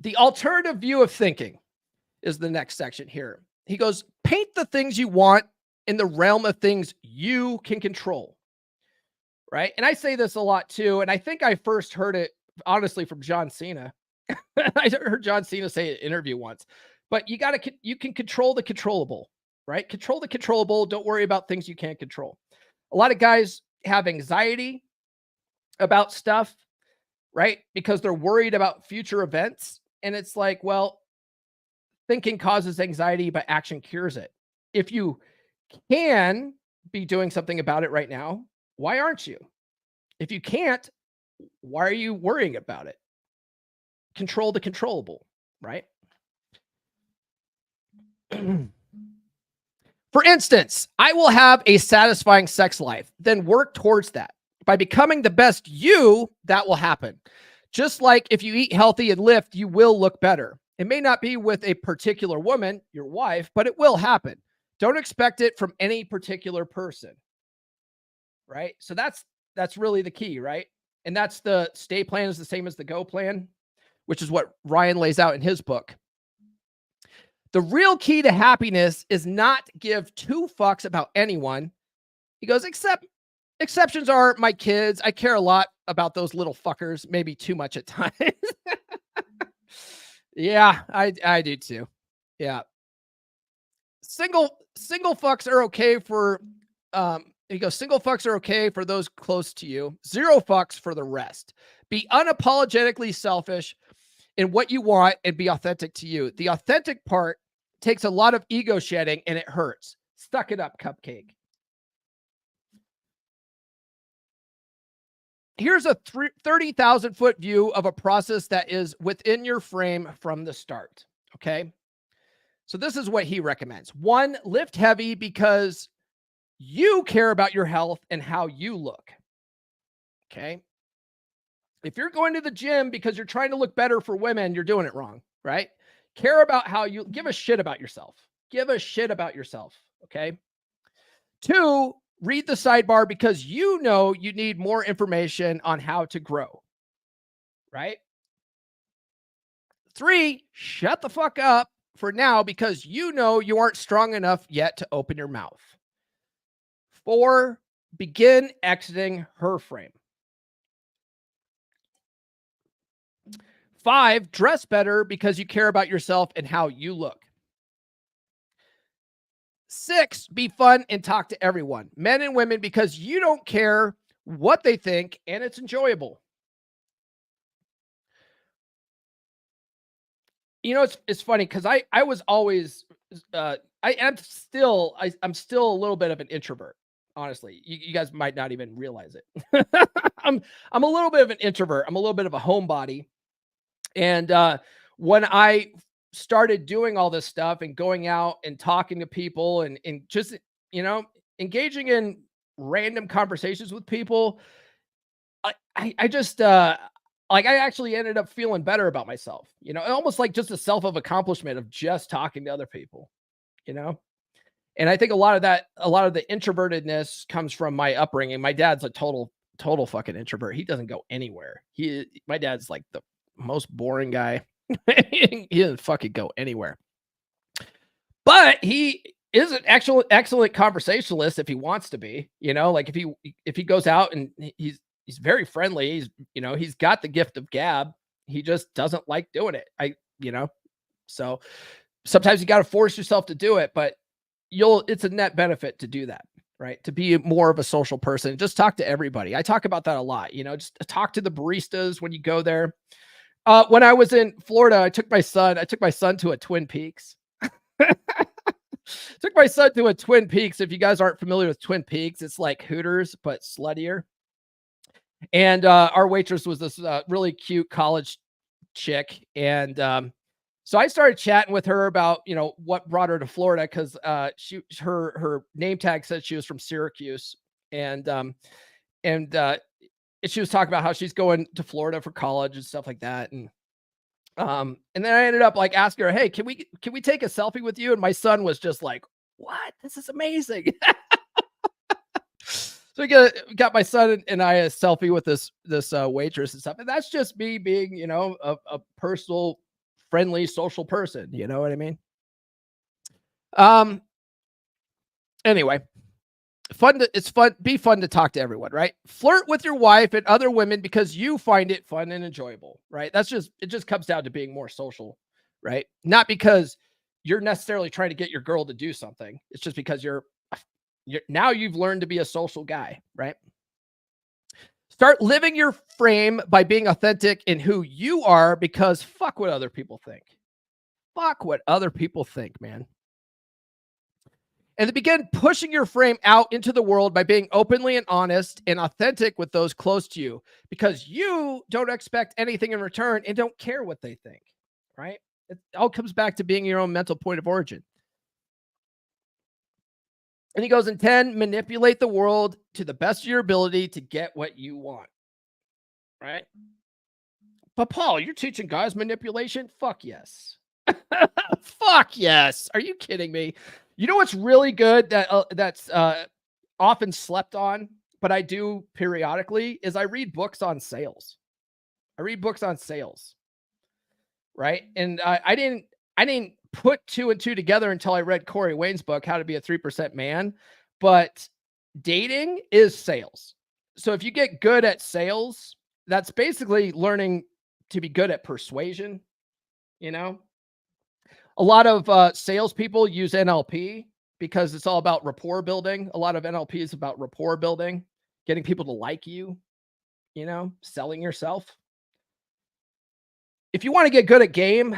Speaker 1: The alternative view of thinking is the next section here. He goes, paint the things you want in the realm of things you can control, right? And I say this a lot too, and I think I first heard it, honestly, from John Cena. I heard John Cena say it in an interview once. But you can control the controllable, right? Control the controllable. Don't worry about things you can't control. A lot of guys have anxiety about stuff, right? Because they're worried about future events. And it's like, well, thinking causes anxiety, but action cures it. If you can be doing something about it right now? Why aren't you? If you can't, why are you worrying about it? Control the controllable, right? For instance, I will have a satisfying sex life, then work towards that. By becoming the best you, that will happen. Just like if you eat healthy and lift, you will look better. It may not be with a particular woman, your wife, but it will happen. Don't expect it from any particular person, right? So that's really the key, right? And that's the stay plan is the same as the go plan, which is what Ryan lays out in his book. The real key to happiness is not give two fucks about anyone. He goes, exceptions are my kids. I care a lot about those little fuckers, maybe too much at times. Yeah, I do too. Yeah. Single fucks are okay for he goes, single fucks are okay for those close to you. Zero fucks for the rest. Be unapologetically selfish in what you want and be authentic to you. The authentic part takes a lot of ego shedding and it hurts. Suck it up, cupcake. Here's a 30,000 foot view of a process that is within your frame from the start. Okay. So this is what he recommends. 1, lift heavy because you care about your health and how you look. Okay. If you're going to the gym because you're trying to look better for women, you're doing it wrong, right? Care about how you give a shit about yourself. Give a shit about yourself. Okay. 2, read the sidebar because you know you need more information on how to grow, right? 3, shut the fuck up for now because you know you aren't strong enough yet to open your mouth. 4, begin exiting her frame. 5, dress better because you care about yourself and how you look. 6, be fun and talk to everyone, men and women, because you don't care what they think and it's enjoyable. You know, it's funny because I was always I'm still a little bit of an introvert. Honestly, you guys might not even realize it. I'm a little bit of an introvert. I'm a little bit of a homebody. And when I started doing all this stuff and going out and talking to people and just, you know, engaging in random conversations with people, I just like I actually ended up feeling better about myself, you know, almost like just a self of accomplishment of just talking to other people, you know. And I think a lot of the introvertedness comes from my upbringing. My dad's a total fucking introvert. He doesn't go anywhere. My dad's like the most boring guy. He doesn't fucking go anywhere. But he is an excellent conversationalist if he wants to be, you know, like if he goes out and he's very friendly, he's got the gift of gab. He just doesn't like doing it. So sometimes you got to force yourself to do it, but it's a net benefit to do that, right? To be more of a social person, just talk to everybody. I talk about that a lot, just talk to the baristas when you go there. When I was in Florida, I took my son to a Twin Peaks. Took my son to a Twin Peaks. If you guys aren't familiar with Twin Peaks, it's like Hooters, but sluttier. And our waitress was this really cute college chick. And so I started chatting with her about, what brought her to Florida. Cause her name tag said she was from Syracuse. And she was talking about how she's going to Florida for college and stuff like that. And then I ended up like asking her, hey, can we take a selfie with you? And my son was just like, what? This is amazing. So we got my son and I a selfie with this waitress and stuff. And that's just me being, a personal, friendly, social person. You know what I mean? Anyway, be fun to talk to everyone, right? Flirt with your wife and other women because you find it fun and enjoyable, right? It just comes down to being more social, right? Not because you're necessarily trying to get your girl to do something. It's just because now you've learned to be a social guy, right? Start living your frame by being authentic in who you are, because fuck what other people think. Fuck what other people think, man. And then begin pushing your frame out into the world by being openly and honest and authentic with those close to you, because you don't expect anything in return and don't care what they think, right? It all comes back to being your own mental point of origin. And he goes in 10, manipulate the world to the best of your ability to get what you want, right? But Paul, you're teaching guys manipulation? Fuck yes. Fuck yes. Are you kidding me? You know what's really good that's often slept on, but I do periodically, is I read books on sales. I read books on sales, right? And I didn't put 2 and 2 together until I read Corey Wayne's book, How to Be a 3% Man. But dating is sales. So if you get good at sales, that's basically learning to be good at persuasion. You know, a lot of salespeople use NLP because it's all about rapport building. A lot of NLP is about rapport building, getting people to like you, you know, selling yourself. If you want to get good at game,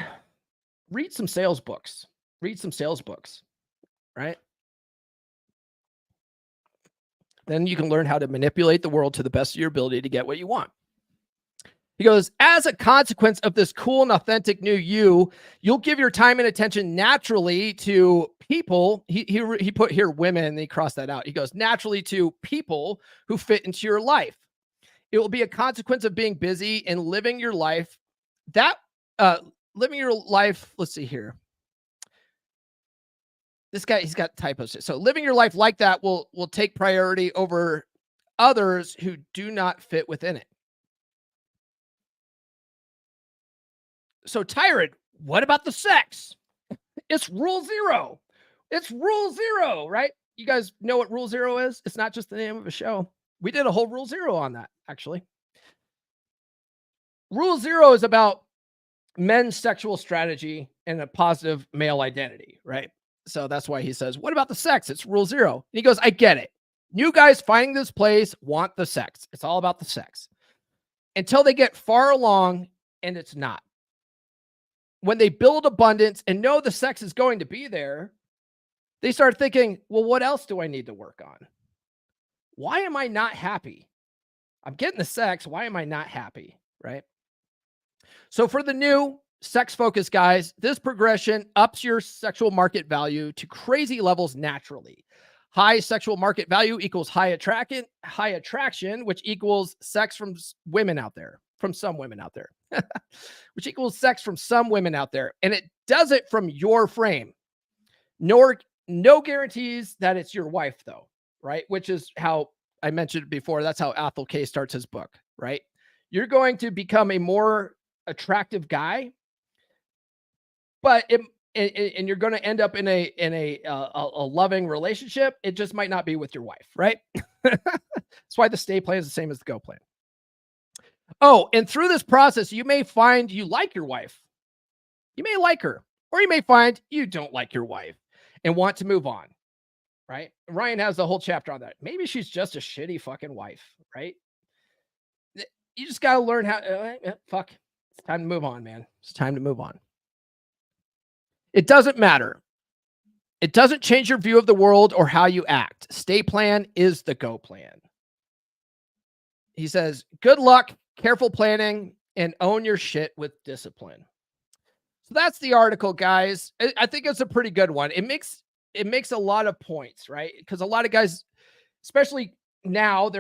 Speaker 1: read some sales books. Read some sales books, right? Then you can learn how to manipulate the world to the best of your ability to get what you want. He goes, as a consequence of this cool and authentic new you, you'll give your time and attention naturally to people. He put here women, and he crossed that out. He goes, naturally to people who fit into your life. It will be a consequence of being busy and living your life. Living your life, let's see here. This guy, he's got typos. So living your life like that will take priority over others who do not fit within it. So Tyrant, what about the sex? It's rule 0. It's rule 0, right? You guys know what rule 0 is? It's not just the name of a show. We did a whole rule 0 on that, actually. Rule 0 is about men's sexual strategy and a positive male identity, right? So that's why he says, what about the sex? It's rule 0. And he goes, I get it. You guys finding this place want the sex. It's all about the sex. Until they get far along and it's not. When they build abundance and know the sex is going to be there, they start thinking, well, what else do I need to work on? Why am I not happy? I'm getting the sex. Why am I not happy? Right? So for the new sex-focused guys, this progression ups your sexual market value to crazy levels naturally. High sexual market value equals high attraction, which equals sex from women out there, from some women out there, which equals sex from some women out there. And it does it from your frame. No guarantees that it's your wife, though, right? Which is how I mentioned before. That's how Athol K starts his book, right? You're going to become a more attractive guy, but and you're going to end up in a loving relationship. It just might not be with your wife, right? That's why the stay plan is the same as the go plan. Oh, and through this process, you may find you like your wife. You may like her, or you may find you don't like your wife and want to move on, right? Ryan has the whole chapter on that. Maybe she's just a shitty fucking wife, right? You just got to learn how, fuck. It's time to move on, man. It's time to move on. It doesn't matter. It doesn't change your view of the world or how you act. Stay plan is the go plan. He says, good luck, careful planning, and own your shit with discipline. So that's the article, guys. I think it's a pretty good one. It makes a lot of points, right? Because a lot of guys, especially now,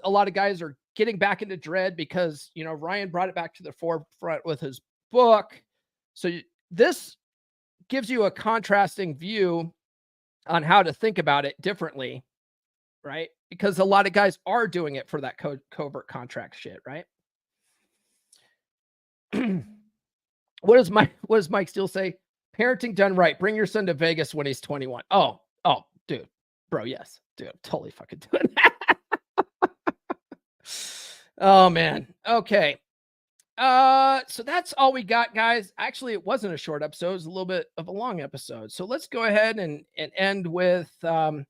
Speaker 1: a lot of guys are getting back into dread because, you know, Ryan brought it back to the forefront with his book. So this gives you a contrasting view on how to think about it differently, right? Because a lot of guys are doing it for that covert contract shit, right? What does Mike Steele say? Parenting done right. Bring your son to Vegas when he's 21. Oh, dude, bro. Yes, dude, I'm totally fucking doing that. Oh man. Okay. So that's all we got, guys. Actually, it wasn't a short episode. It was a little bit of a long episode. So let's go ahead and end with, tune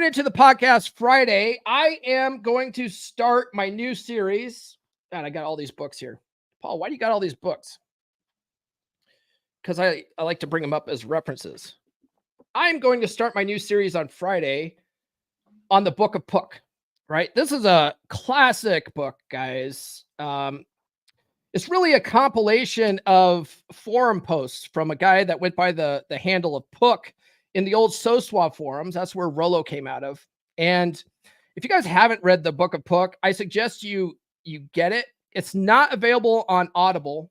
Speaker 1: into the podcast Friday. I am going to start my new series. God, I got all these books here. Paul, why do you got all these books? Because I like to bring them up as references. I'm going to start my new series on Friday on the Book of Puck, right? This is a classic book, guys. It's really a compilation of forum posts from a guy that went by the handle of Puck in the old SoSwa forums. That's where Rollo came out of. And if you guys haven't read the Book of Puck, I suggest you get it. It's not available on Audible,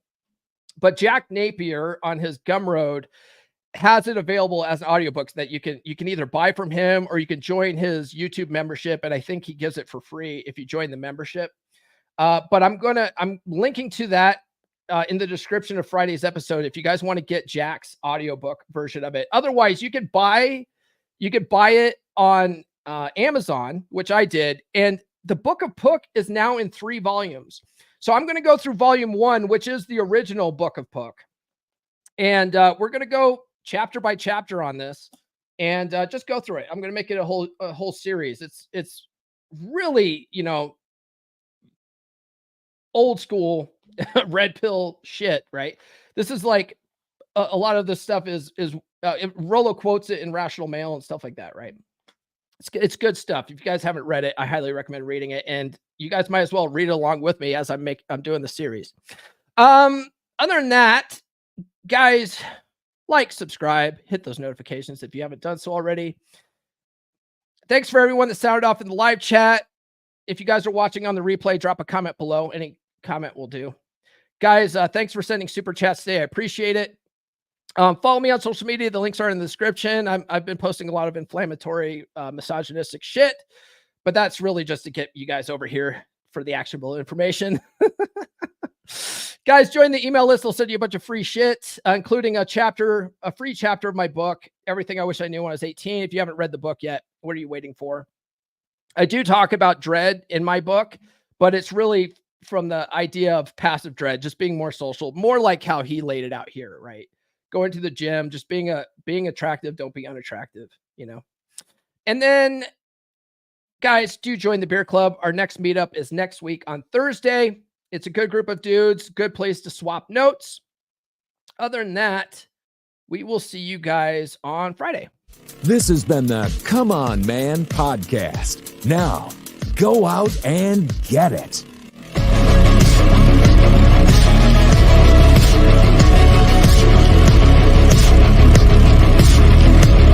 Speaker 1: but Jack Napier on his Gumroad has it available as an audiobook that you can either buy from him or you can join his YouTube membership. And I think he gives it for free if you join the membership. But I'm linking to that in the description of Friday's episode if you guys want to get Jack's audiobook version of it. Otherwise, you could buy it on Amazon, which I did. And the Book of Puck is now in 3 volumes. So I'm going to go through volume 1, which is the original Book of Puck. And we're going to go chapter by chapter on this and just go through it. I'm going to make it a whole series. It's really, old school red pill shit, right? This is like a lot of this stuff is Rollo quotes it in Rational Mail and stuff like that, right? It's good stuff. If you guys haven't read it, I highly recommend reading it, and you guys might as well read it along with me as I'm doing the series. Other than that, guys, like, subscribe, hit those notifications if you haven't done so already. Thanks for everyone that sounded off in the live chat. If you guys are watching on the replay, drop a comment below. Any comment will do. Guys, thanks for sending super chats today. I appreciate it. Follow me on social media. The links are in the description. I've been posting a lot of inflammatory, misogynistic shit, but that's really just to get you guys over here for the actionable information. Guys, join the email list. I'll send you a bunch of free shit, including a free chapter of my book, Everything I Wish I Knew When I Was 18. If you haven't read the book yet, what are you waiting for? I do talk about dread in my book, but it's really from the idea of passive dread, just being more social, more like how he laid it out here, right? Going to the gym, just being attractive, don't be unattractive, And then, guys, do join the beer club. Our next meetup is next week on Thursday. It's a good group of dudes, good place to swap notes. Other than that, we will see you guys on Friday.
Speaker 3: This has been the Come On Man podcast. Now, go out and get it.